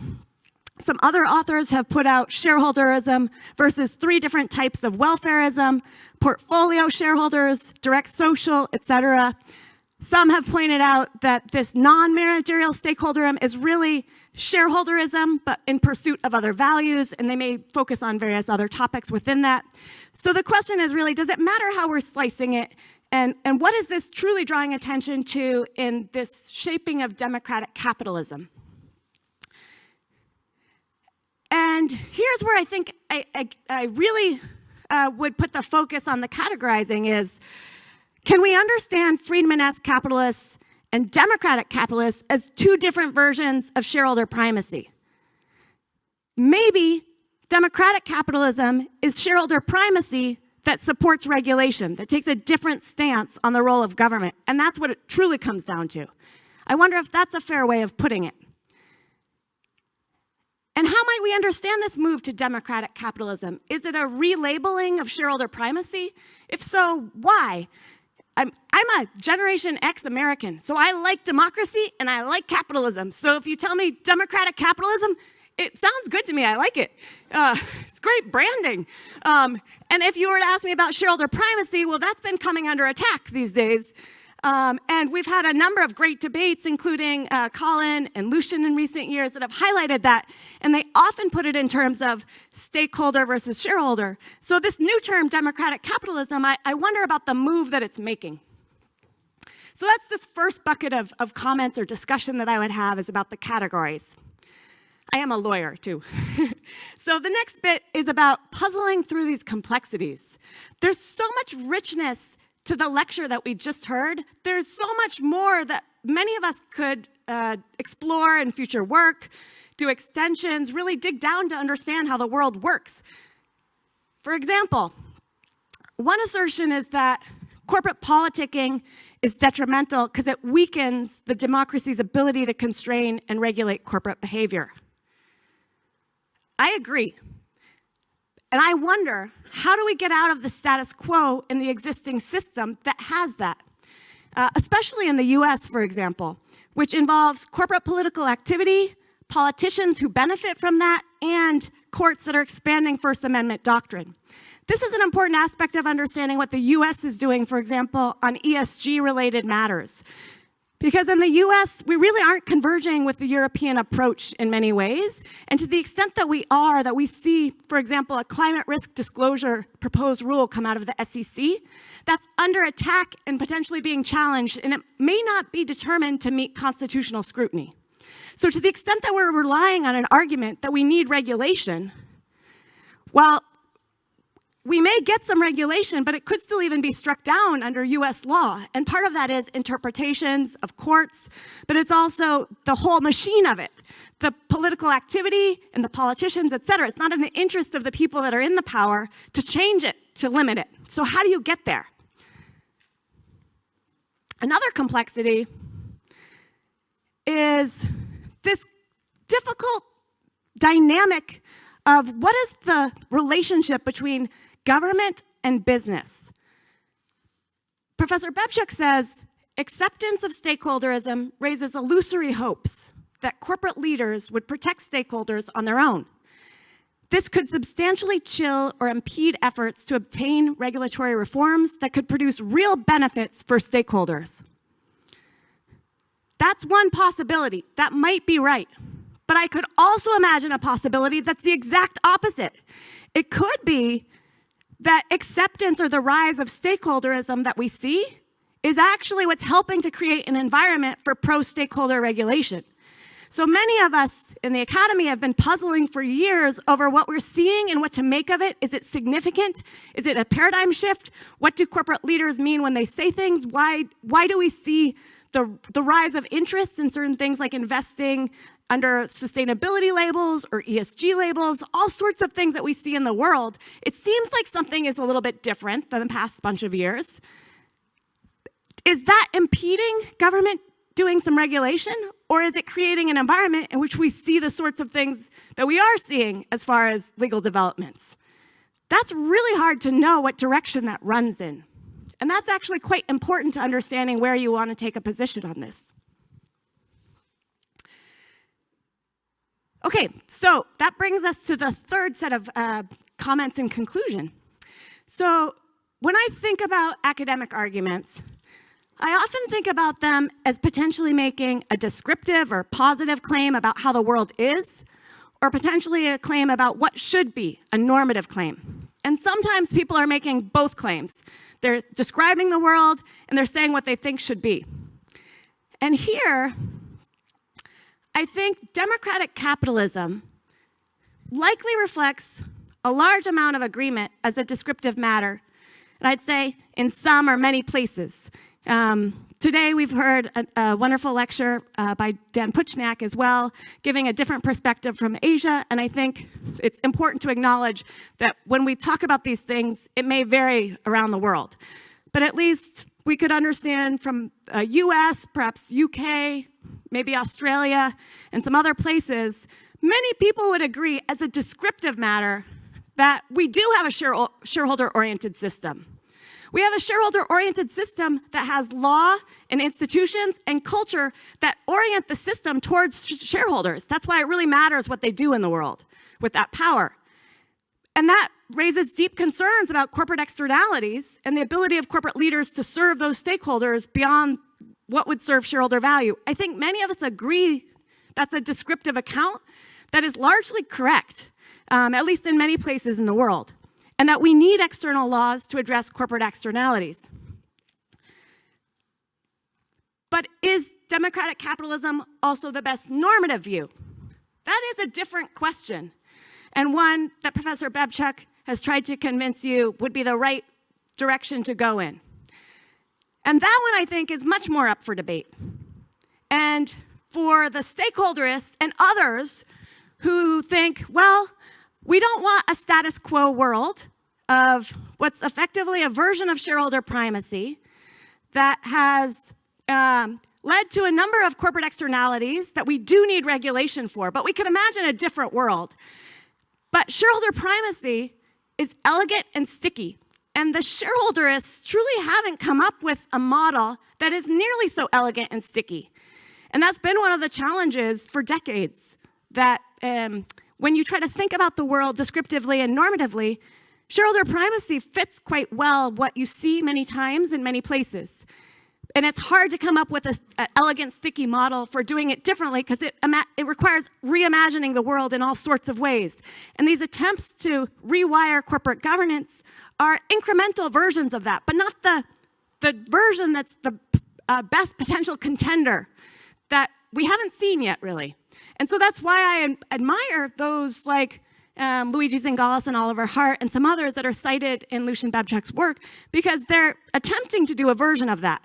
some other authors have put out shareholderism versus 3 different types of welfareism, portfolio shareholders, direct social, etc. Some have pointed out that this non-managerial stakeholderism is really shareholderism, but in pursuit of other values, and they may focus on various other topics within that. So the question is really, does it matter how we're slicing it? And what is this truly drawing attention to in this shaping of democratic capitalism? And here's where I think I really would put the focus on the categorizing is, can we understand Friedman-esque capitalists and democratic capitalists as 2 different versions of shareholder primacy? Maybe democratic capitalism is shareholder primacy that supports regulation, that takes a different stance on the role of government, and that's what it truly comes down to. I wonder if that's a fair way of putting it. And how might we understand this move to democratic capitalism? Is it a relabeling of shareholder primacy? If so, why? I'm a Generation X American, so I like democracy and I like capitalism. So if you tell me democratic capitalism, it sounds good to me. I like it. It's great branding. And if you were to ask me about shareholder primacy, well, that's been coming under attack these days. And we've had a number of great debates, including Colin and Lucian in recent years, that have highlighted that. And they often put it in terms of stakeholder versus shareholder. So this new term, democratic capitalism, I wonder about the move that it's making. So that's this first bucket of comments or discussion that I would have is about the categories. I am a lawyer, too. So the next bit is about puzzling through these complexities. There's so much richness to the lecture that we just heard. There's so much more that many of us could explore in future work, do extensions, really dig down to understand how the world works. For example, one assertion is that corporate politicking is detrimental because it weakens the democracy's ability to constrain and regulate corporate behavior. I agree. And I wonder, how do we get out of the status quo in the existing system that has that? Especially in the US, for example, which involves corporate political activity, politicians who benefit from that, and courts that are expanding First Amendment doctrine. This is an important aspect of understanding what the US is doing, for example, on ESG-related matters. Because in the US, we really aren't converging with the European approach in many ways. And to the extent that we see, for example, a climate risk disclosure proposed rule come out of the SEC, that's under attack and potentially being challenged, and it may not be determined to meet constitutional scrutiny. So to the extent that we're relying on an argument that we need regulation, well, we may get some regulation, but it could still even be struck down under US law. And part of that is interpretations of courts, but it's also the whole machine of it. The political activity and the politicians, et cetera. It's not in the interest of the people that are in the power to change it, to limit it. So how do you get there? Another complexity is this difficult dynamic of what is the relationship between government and business. Professor Bebchuk says, acceptance of stakeholderism raises illusory hopes that corporate leaders would protect stakeholders on their own. This could substantially chill or impede efforts to obtain regulatory reforms that could produce real benefits for stakeholders. That's one possibility. That might be right. But I could also imagine a possibility that's the exact opposite. It could be that acceptance or the rise of stakeholderism that we see is actually what's helping to create an environment for pro-stakeholder regulation. So many of us in the academy have been puzzling for years over what we're seeing and what to make of it. Is it significant? Is it a paradigm shift? What do corporate leaders mean when they say things? Why do we see the rise of interest in certain things like investing under sustainability labels or ESG labels, all sorts of things that we see in the world? It seems like something is a little bit different than the past bunch of years. Is that impeding government doing some regulation, or is it creating an environment in which we see the sorts of things that we are seeing as far as legal developments? That's really hard to know what direction that runs in. And that's actually quite important to understanding where you want to take a position on this. Okay, so that brings us to the third set of comments in conclusion. So when I think about academic arguments, I often think about them as potentially making a descriptive or positive claim about how the world is, or potentially a claim about what should be, a normative claim. And sometimes people are making both claims. They're describing the world, and they're saying what they think should be. And here, I think democratic capitalism likely reflects a large amount of agreement as a descriptive matter, and I'd say in some or many places. Today we've heard a wonderful lecture by Dan Puchnak as well, giving a different perspective from Asia, and I think it's important to acknowledge that when we talk about these things, it may vary around the world. But at least we could understand from US, perhaps UK, maybe Australia, and some other places, many people would agree as a descriptive matter that we do have a shareholder-oriented system. We have a shareholder-oriented system that has law and institutions and culture that orient the system towards shareholders. That's why it really matters what they do in the world with that power. And that raises deep concerns about corporate externalities and the ability of corporate leaders to serve those stakeholders beyond what would serve shareholder value. I think many of us agree that's a descriptive account that is largely correct, at least in many places in the world, and that we need external laws to address corporate externalities. But is democratic capitalism also the best normative view? That is a different question, and one that Professor Bebchuk has tried to convince you would be the right direction to go in. And that one, I think, is much more up for debate. And for the stakeholderists and others who think, well, we don't want a status quo world. of what's effectively a version of shareholder primacy that has led to a number of corporate externalities that we do need regulation for, but we could imagine a different world. But shareholder primacy is elegant and sticky, and the shareholderists truly haven't come up with a model that is nearly so elegant and sticky. And that's been one of the challenges for decades, that when you try to think about the world descriptively and normatively, shareholder primacy fits quite well what you see many times in many places. And it's hard to come up with an elegant, sticky model for doing it differently because it requires reimagining the world in all sorts of ways. And these attempts to rewire corporate governance are incremental versions of that, but not the version that's the best potential contender that we haven't seen yet, really. And so that's why I admire those like Luigi Zingales and Oliver Hart and some others that are cited in Lucian Bebchuk's work, because they're attempting to do a version of that.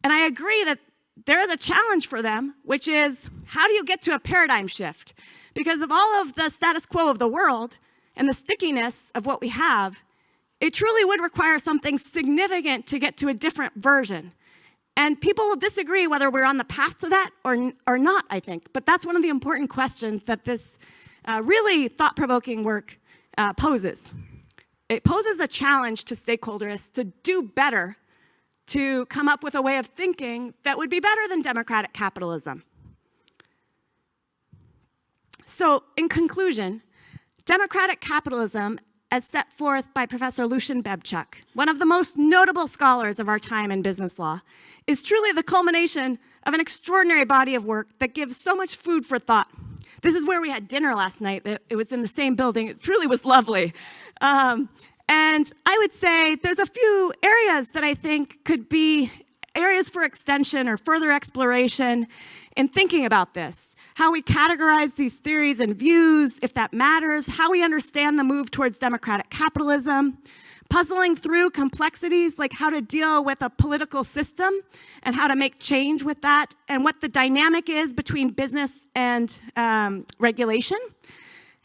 And I agree that there is a challenge for them, which is how do you get to a paradigm shift? Because of all of the status quo of the world and the stickiness of what we have, it truly would require something significant to get to a different version. And people will disagree whether we're on the path to that or not, I think. But that's one of the important questions that this really thought-provoking work poses. It poses a challenge to stakeholders to do better, to come up with a way of thinking that would be better than democratic capitalism. So, in conclusion, democratic capitalism, as set forth by Professor Lucian Bebchuk, one of the most notable scholars of our time in business law, is truly the culmination of an extraordinary body of work that gives so much food for thought. This is where we had dinner last night. It was in the same building. It truly was lovely. And I would say there's a few areas that I think could be areas for extension or further exploration in thinking about this. How we categorize these theories and views, if that matters, how we understand the move towards democratic capitalism, puzzling through complexities like how to deal with a political system and how to make change with that, and what the dynamic is between business and regulation,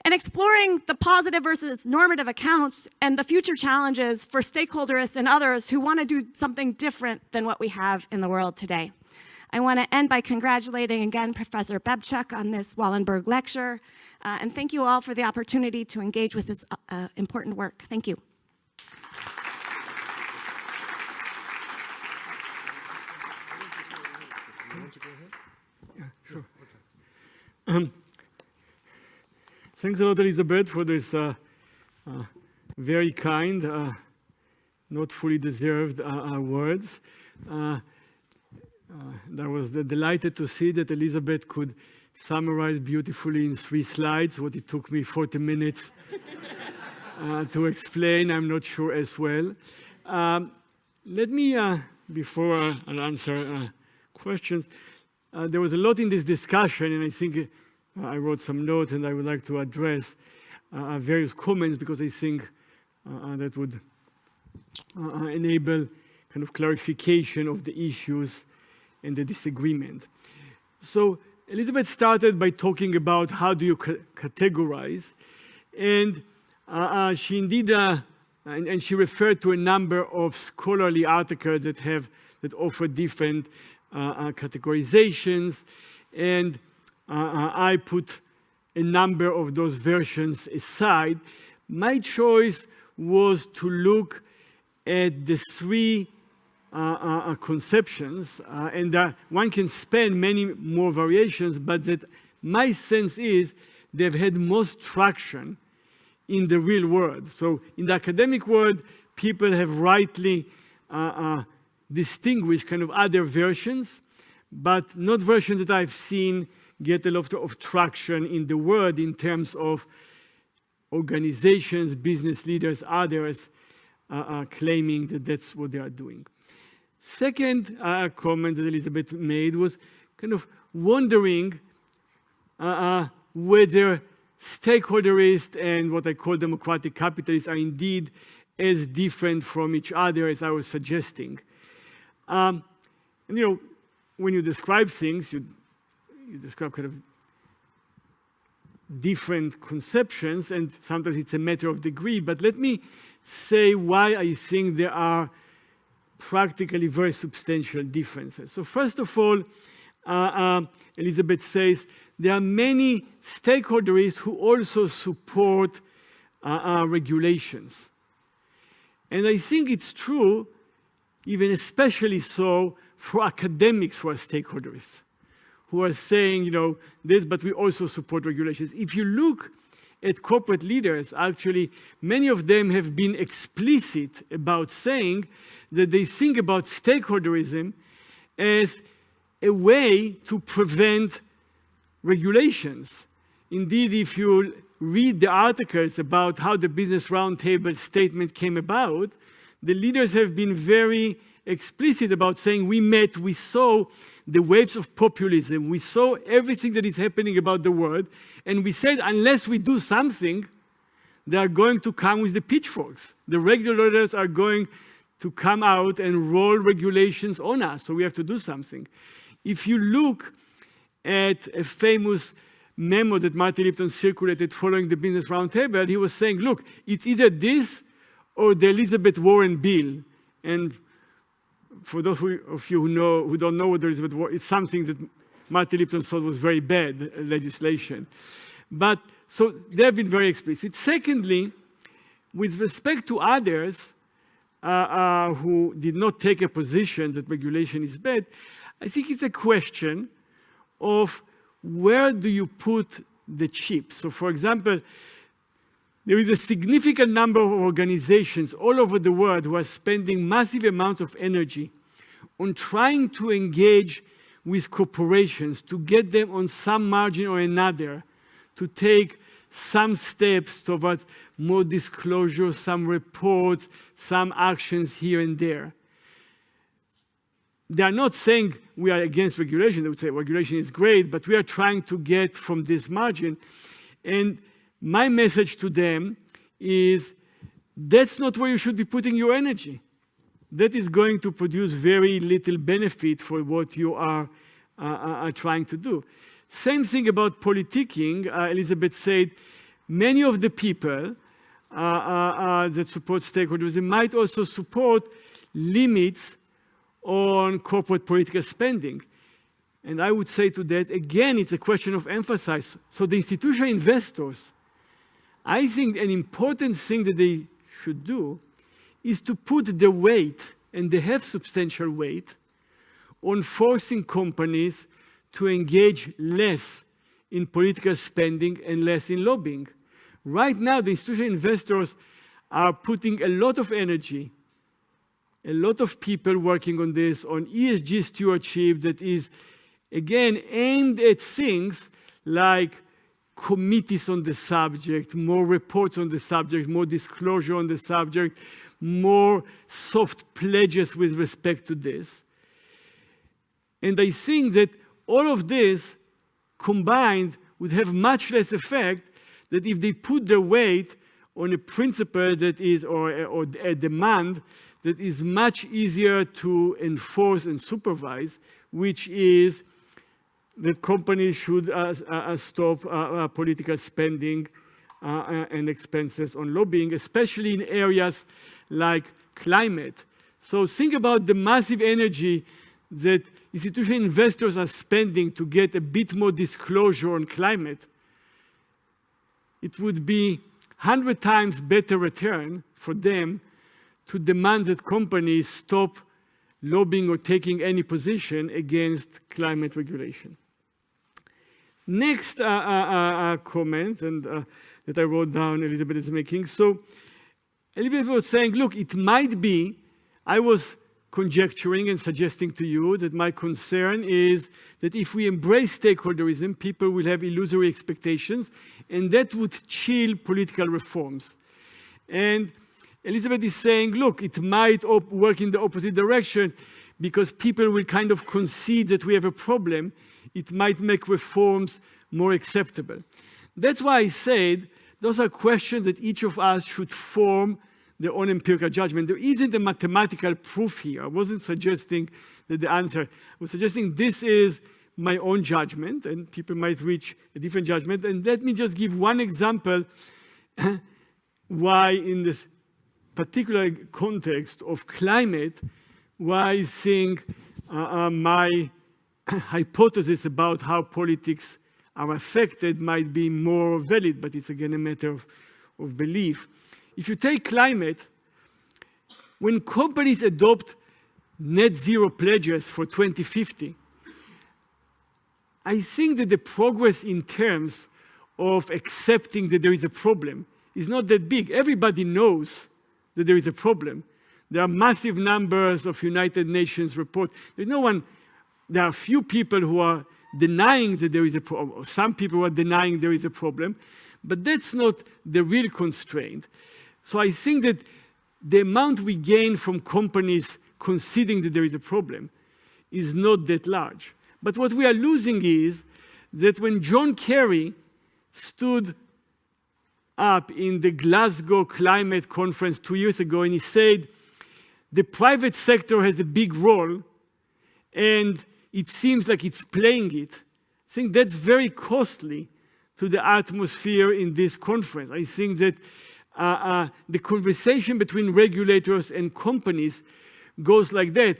and exploring the positive versus normative accounts and the future challenges for stakeholders and others who want to do something different than what we have in the world today. I want to end by congratulating again Professor Bebchuk on this Wallenberg lecture, and thank you all for the opportunity to engage with this important work. Thank you. Yeah, sure. Thanks a lot, Elizabeth, for this very kind, not fully deserved words. I was delighted to see that Elizabeth could summarize beautifully in 3 slides what it took me 40 minutes to explain. I'm not sure as well. Let me, before I'll answer questions, there was a lot in this discussion, and I think I wrote some notes, and I would like to address various comments because I think that would enable kind of clarification of the issues and the disagreement. So Elizabeth started by talking about how do you categorize, and she indeed, and she referred to a number of scholarly articles that offer different categorizations, and I put a number of those versions aside. My choice was to look at the 3 conceptions, and one can span many more variations, but that my sense is they've had most traction in the real world. So in the academic world, people have rightly distinguished kind of other versions, but not versions that I've seen get a lot of traction in the world in terms of organizations, business leaders, others claiming that that's what they are doing. Second comment that Elizabeth made was kind of wondering whether stakeholderists and what I call democratic capitalists are indeed as different from each other as I was suggesting. And, you know, when you describe things, you describe kind of different conceptions, and sometimes it's a matter of degree. But let me say why I think there are practically very substantial differences. So first of all, Elizabeth says there are many stakeholders who also support regulations. And I think it's true, even especially so for academics who are stakeholders, who are saying, you know, this, but we also support regulations. If you look at corporate leaders, actually, many of them have been explicit about saying that they think about stakeholderism as a way to prevent regulations. Indeed, if you read the articles about how the Business Roundtable statement came about, the leaders have been very explicit about saying we met, we saw the waves of populism, we saw everything that is happening about the world, and we said unless we do something, they are going to come with the pitchforks. The regulators are going to come out and roll regulations on us, so we have to do something. If you look at a famous memo that Martin Lipton circulated following the Business Roundtable, he was saying, look, it's either this or the Elizabeth Warren bill. And for those of you who don't know what the Elizabeth Warren, it's something that Martin Lipton thought was very bad legislation. But so they have been very explicit. Secondly, with respect to others who did not take a position that regulation is bad, I think it's a question of where do you put the chips? So for example, there is a significant number of organizations all over the world who are spending massive amounts of energy on trying to engage with corporations to get them on some margin or another to take some steps towards more disclosure, some reports, some actions here and there. They are not saying we are against regulation. They would say regulation is great, but we are trying to get from this margin. And my message to them is that's not where you should be putting your energy. That is going to produce very little benefit for what you are trying to do. Same thing about politicking. Elizabeth said many of the people that support stakeholders might also support limits on corporate political spending. And I would say to that, again, it's a question of emphasis. So the institutional investors, I think an important thing that they should do is to put the weight, and they have substantial weight, on forcing companies to engage less in political spending and less in lobbying. Right now, the institutional investors are putting a lot of energy, a lot of people working on this, on ESG stewardship that is, again, aimed at things like committees on the subject, more reports on the subject, more disclosure on the subject, more soft pledges with respect to this. And I think that all of this combined would have much less effect than if they put their weight on a principle that is, or a demand that is much easier to enforce and supervise, which is that companies should stop political spending and expenses on lobbying, especially in areas like climate. So think about the massive energy that institutional investors are spending to get a bit more disclosure on climate. It would be 100 times better return for them to demand that companies stop lobbying or taking any position against climate regulation. Next comment, and that I wrote down, Elizabeth is making. So Elizabeth was saying, look, it might be, I was conjecturing and suggesting to you that my concern is that if we embrace stakeholderism, people will have illusory expectations, and that would chill political reforms. And Elizabeth is saying, look, it might work in the opposite direction because people will kind of concede that we have a problem. It might make reforms more acceptable. That's why I said those are questions that each of us should form their own empirical judgment. There isn't a mathematical proof here. I wasn't suggesting that the answer, I was suggesting this is my own judgment, and people might reach a different judgment. And let me just give one example why in this particular context of climate, why I think my hypothesis about how politics are affected might be more valid, but it's again a matter of belief. If you take climate, when companies adopt net zero pledges for 2050, I think that the progress in terms of accepting that there is a problem is not that big. Everybody knows that there is a problem. There are massive numbers of United Nations reports. There are few people who are denying that there is a problem, or some people who are denying there is a problem, but that's not the real constraint. So I think that the amount we gain from companies conceding that there is a problem is not that large. But what we are losing is that when John Kerry stood up in the Glasgow Climate Conference 2 years ago and he said, the private sector has a big role and it seems like it's playing it. I think that's very costly to the atmosphere in this conference. I think that the conversation between regulators and companies goes like that.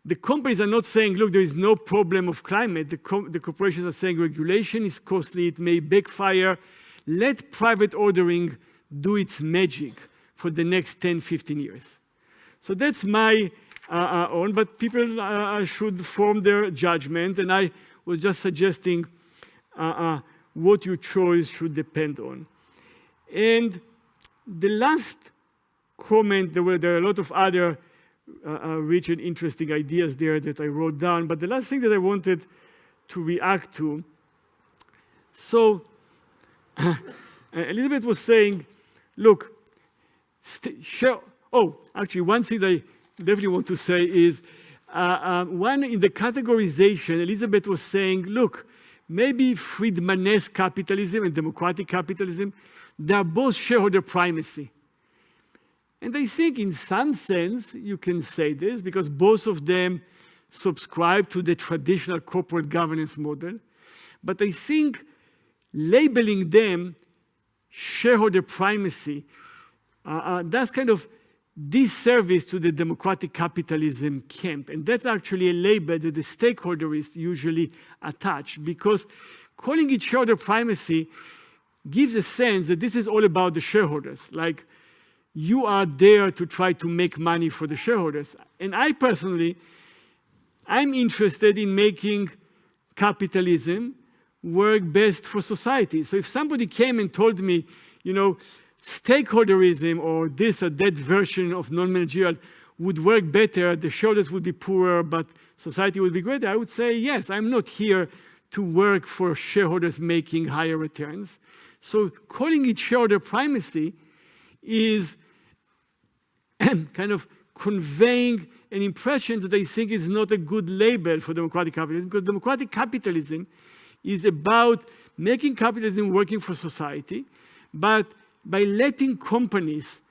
The companies are not saying, look, there is no problem of climate. The corporations are saying regulation is costly, it may backfire. Let private ordering do its magic for the next 10, 15 years. So that's my own, but people should form their judgment, and I was just suggesting what your choice should depend on. And the last comment, there are a lot of other rich and interesting ideas there that I wrote down, but the last thing that I wanted to react to, so Elizabeth was saying, look, actually one thing that I definitely want to say is, one in the categorization, Elizabeth was saying, look, maybe Friedmanesque capitalism and democratic capitalism, they are both shareholder primacy. And I think in some sense you can say this because both of them subscribe to the traditional corporate governance model. But I think labeling them shareholder primacy does kind of disservice to the democratic capitalism camp. And that's actually a label that the stakeholderists usually attach, because calling it shareholder primacy gives a sense that this is all about the shareholders. Like, you are there to try to make money for the shareholders. And I personally, I'm interested in making capitalism work best for society. So if somebody came and told me, you know, stakeholderism or this or that version of non-managerial would work better, the shareholders would be poorer, but society would be greater, I would say, yes, I'm not here to work for shareholders making higher returns. So calling it shareholder primacy is kind of conveying an impression that I think is not a good label for democratic capitalism, because democratic capitalism is about making capitalism working for society, but by letting companies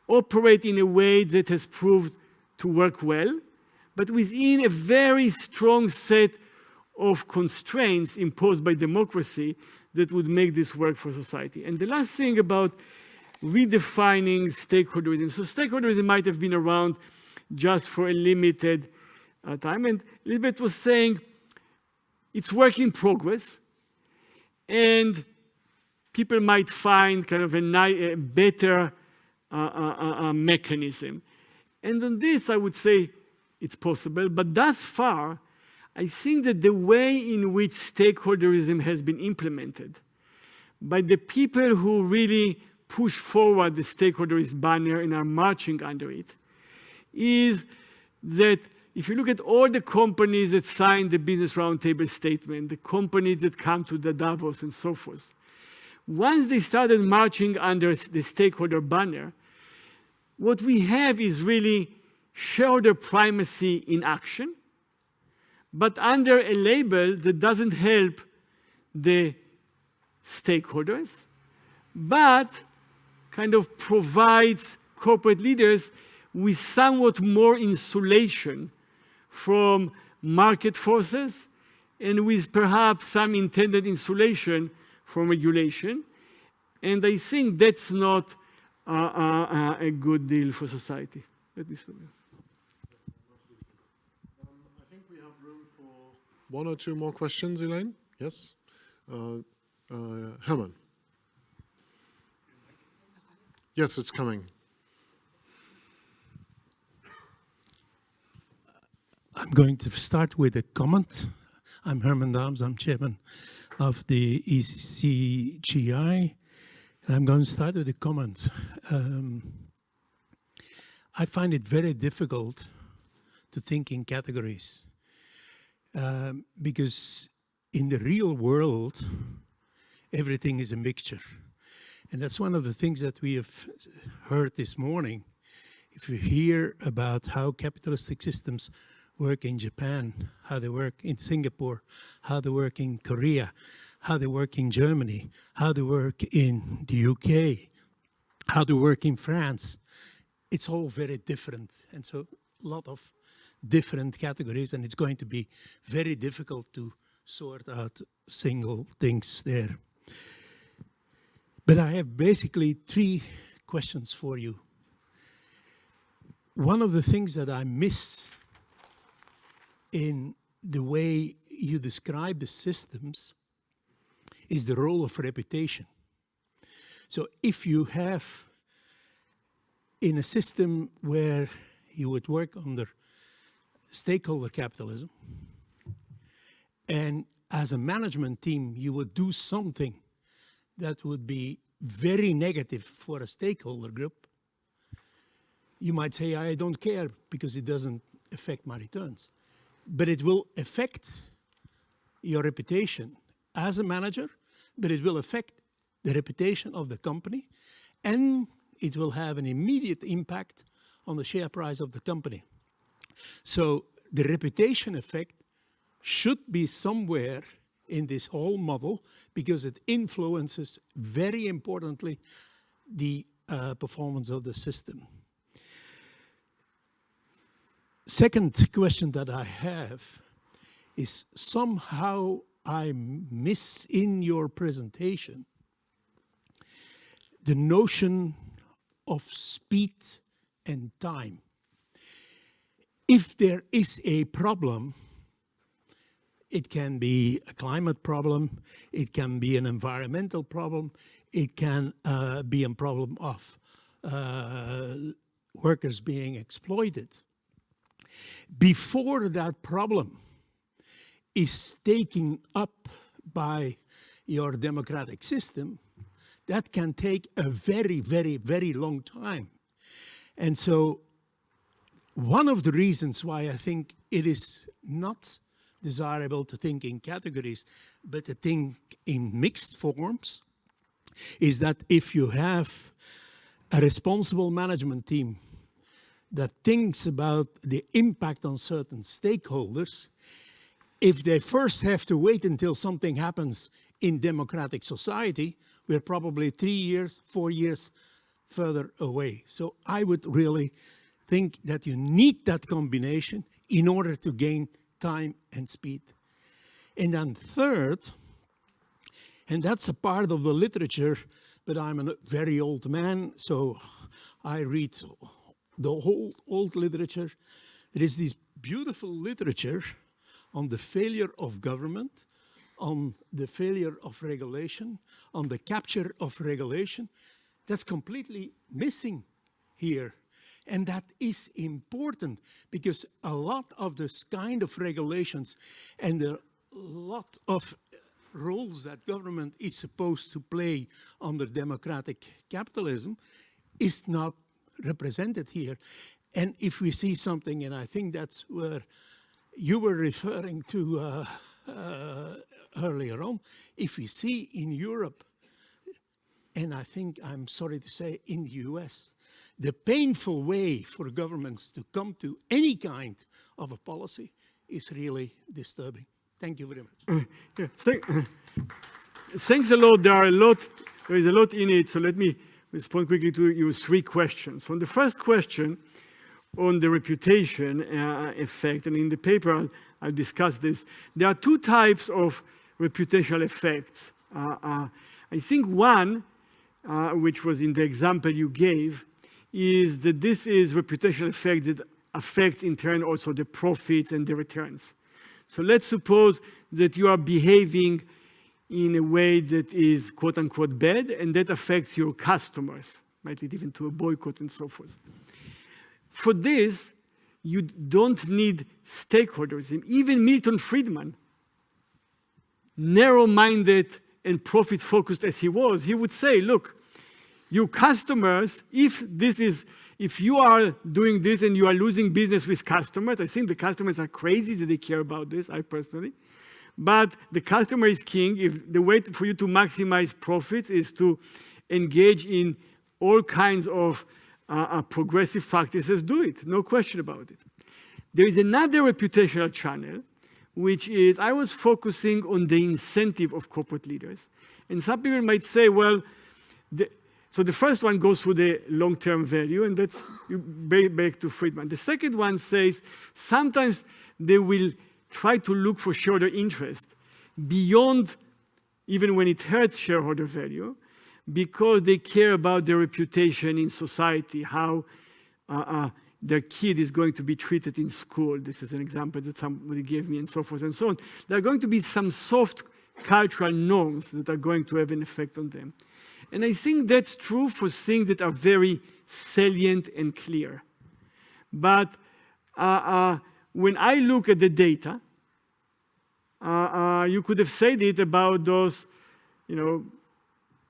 operate in a way that has proved to work well, but within a very strong set of constraints imposed by democracy that would make this work for society. And the last thing about redefining stakeholderism. So stakeholderism might have been around just for a limited time. And Elizabeth was saying it's work in progress. And people might find kind of a better mechanism. And on this, I would say it's possible. But thus far, I think that the way in which stakeholderism has been implemented by the people who really push forward the stakeholderist banner and are marching under it is that if you look at all the companies that signed the Business Roundtable statement, the companies that come to the Davos and so forth, once they started marching under the stakeholder banner, what we have is really shareholder primacy in action, but under a label that doesn't help the stakeholders, but kind of provides corporate leaders with somewhat more insulation from market forces and with perhaps some intended insulation from regulation. And I think that's not a good deal for society. Let me stop there. I think we have room for one or two more questions, Elaine. Yes? Herman. Yes, it's coming. I'm going to start with a comment. I'm Herman Daams, I'm chairman of the ECGI, and I'm going to start with a comment. I find it very difficult to think in categories because in the real world, everything is a mixture. And that's one of the things that we have heard this morning. If you hear about how capitalistic systems work in Japan, how they work in Singapore, how they work in Korea, how they work in Germany, how they work in the UK, how they work in France, it's all very different. And so a lot of different categories, and it's going to be very difficult to sort out single things there. But I have basically 3 questions for you. One of the things that I miss in the way you describe the systems is the role of reputation. So if you have in a system where you would work under stakeholder capitalism, and as a management team you would do something that would be very negative for a stakeholder group, you might say, I don't care because it doesn't affect my returns. But it will affect your reputation as a manager, but it will affect the reputation of the company, and it will have an immediate impact on the share price of the company. So the reputation effect should be somewhere in this whole model because it influences very importantly the performance of the system. Second question that I have is somehow I miss in your presentation the notion of speed and time. If there is a problem, it can be a climate problem, it can be an environmental problem, it can be a problem of workers being exploited. Before that problem is taken up by your democratic system, that can take a very, very, very long time. And so one of the reasons why I think it is not desirable to think in categories, but to think in mixed forms, is that if you have a responsible management team that thinks about the impact on certain stakeholders, if they first have to wait until something happens in democratic society, we're probably 3 years, 4 years further away. So I would really think that you need that combination in order to gain time and speed. And then third, and that's a part of the literature, but I'm a very old man, so I read the whole old literature. There is this beautiful literature on the failure of government, on the failure of regulation, on the capture of regulation. That's completely missing here. And that is important because a lot of this kind of regulations and a lot of roles that government is supposed to play under democratic capitalism is not represented here. And if we see something, and I think that's where you were referring to earlier on, if we see in Europe, and I think, I'm sorry to say, in the US, the painful way for governments to come to any kind of a policy is really disturbing. Thank you very much. Thanks a lot. There is a lot in it. So let me respond quickly to your 3 questions. On the first question, on the reputation effect, and in the paper I'll discuss this. There are 2 types of reputational effects. I think one which was in the example you gave, is that this is reputational effect that affects in turn also the profits and the returns. So let's suppose that you are behaving in a way that is quote unquote bad, and that affects your customers, might lead even to a boycott and so forth. For this, you don't need stakeholders. Even Milton Friedman, narrow-minded and profit-focused as he was, he would say, look, your customers, if you are doing this and you are losing business with customers, I think the customers are crazy that they care about this, I personally, but the customer is king. If the way for you to maximize profits is to engage in all kinds of progressive practices, do it, no question about it. There is another reputational channel, which is, I was focusing on the incentive of corporate leaders. And some people might say, well, so the first one goes through the long-term value, and that's back to Friedman. The second one says, sometimes they will try to look for shareholder interest beyond even when it hurts shareholder value, because they care about their reputation in society, how their kid is going to be treated in school. This is an example that somebody gave me, and so forth and so on. There are going to be some soft cultural norms that are going to have an effect on them. And I think that's true for things that are very salient and clear. But when I look at the data, you could have said it about those,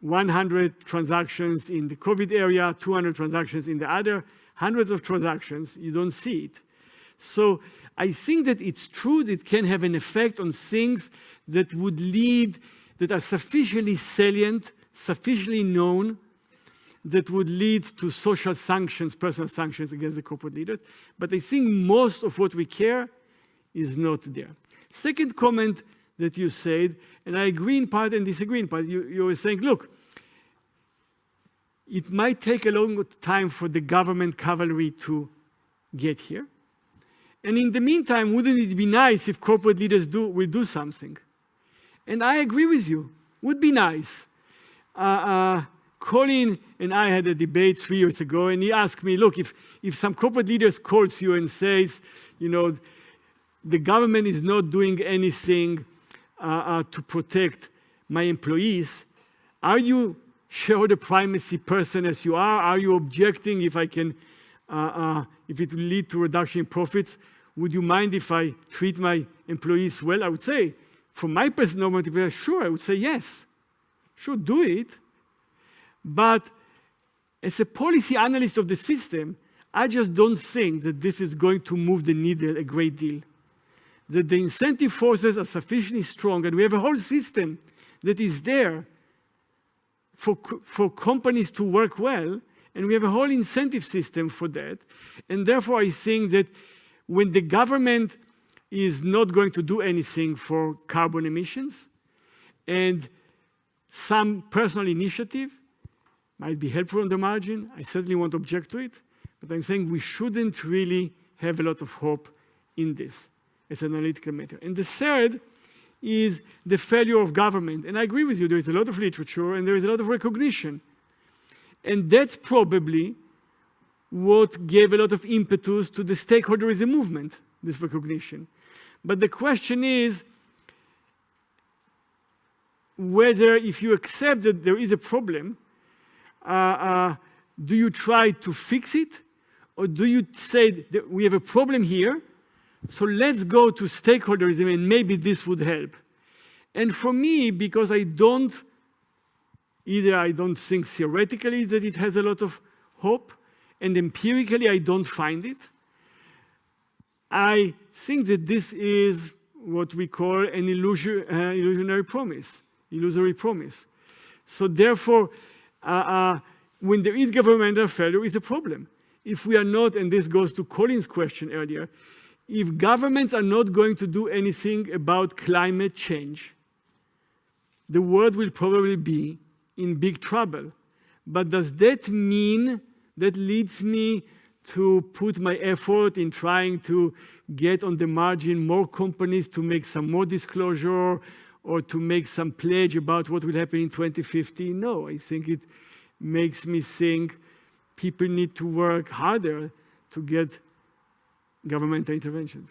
100 transactions in the COVID area, 200 transactions in the other, hundreds of transactions, you don't see it. So I think that it's true that it can have an effect on things that would lead, that are sufficiently salient, sufficiently known, that would lead to social sanctions, personal sanctions against the corporate leaders. But I think most of what we care is not there. Second comment that you said, and I agree in part and disagree in part, you were saying, look, it might take a long time for the government cavalry to get here. And in the meantime, wouldn't it be nice if corporate leaders will do something? And I agree with you, would be nice. Colin and I had a debate 3 years ago, and he asked me, look, if some corporate leaders calls you and says, the government is not doing anything to protect my employees, are you shareholder primacy person as you are? Are you objecting if if it will lead to reduction in profits? Would you mind if I treat my employees well? I would say, from my personal motivation, sure, I would say yes. Sure, do it. But as a policy analyst of the system, I just don't think that this is going to move the needle a great deal. That the incentive forces are sufficiently strong, and we have a whole system that is there for companies to work well, and we have a whole incentive system for that. And therefore, I think that when the government is not going to do anything for carbon emissions, and some personal initiative might be helpful on the margin, I certainly won't object to it, but I'm saying we shouldn't really have a lot of hope in this as an analytical matter. And the third is the failure of government. And I agree with you, there is a lot of literature and there is a lot of recognition. And that's probably what gave a lot of impetus to the stakeholderism movement, this recognition. But the question is whether, if you accept that there is a problem, do you try to fix it? Or do you say that we have a problem here, so let's go to stakeholderism and maybe this would help? And for me, because I don't think theoretically that it has a lot of hope, and empirically I don't find it, I think that this is what we call an illusory promise. So therefore, when there is governmental failure, it's a problem. If we are not, and this goes to Colin's question earlier, if governments are not going to do anything about climate change, the world will probably be in big trouble. But does that mean that leads me to put my effort in trying to get on the margin more companies to make some more disclosure or to make some pledge about what will happen in 2050? No, I think makes me think people need to work harder to get governmental interventions.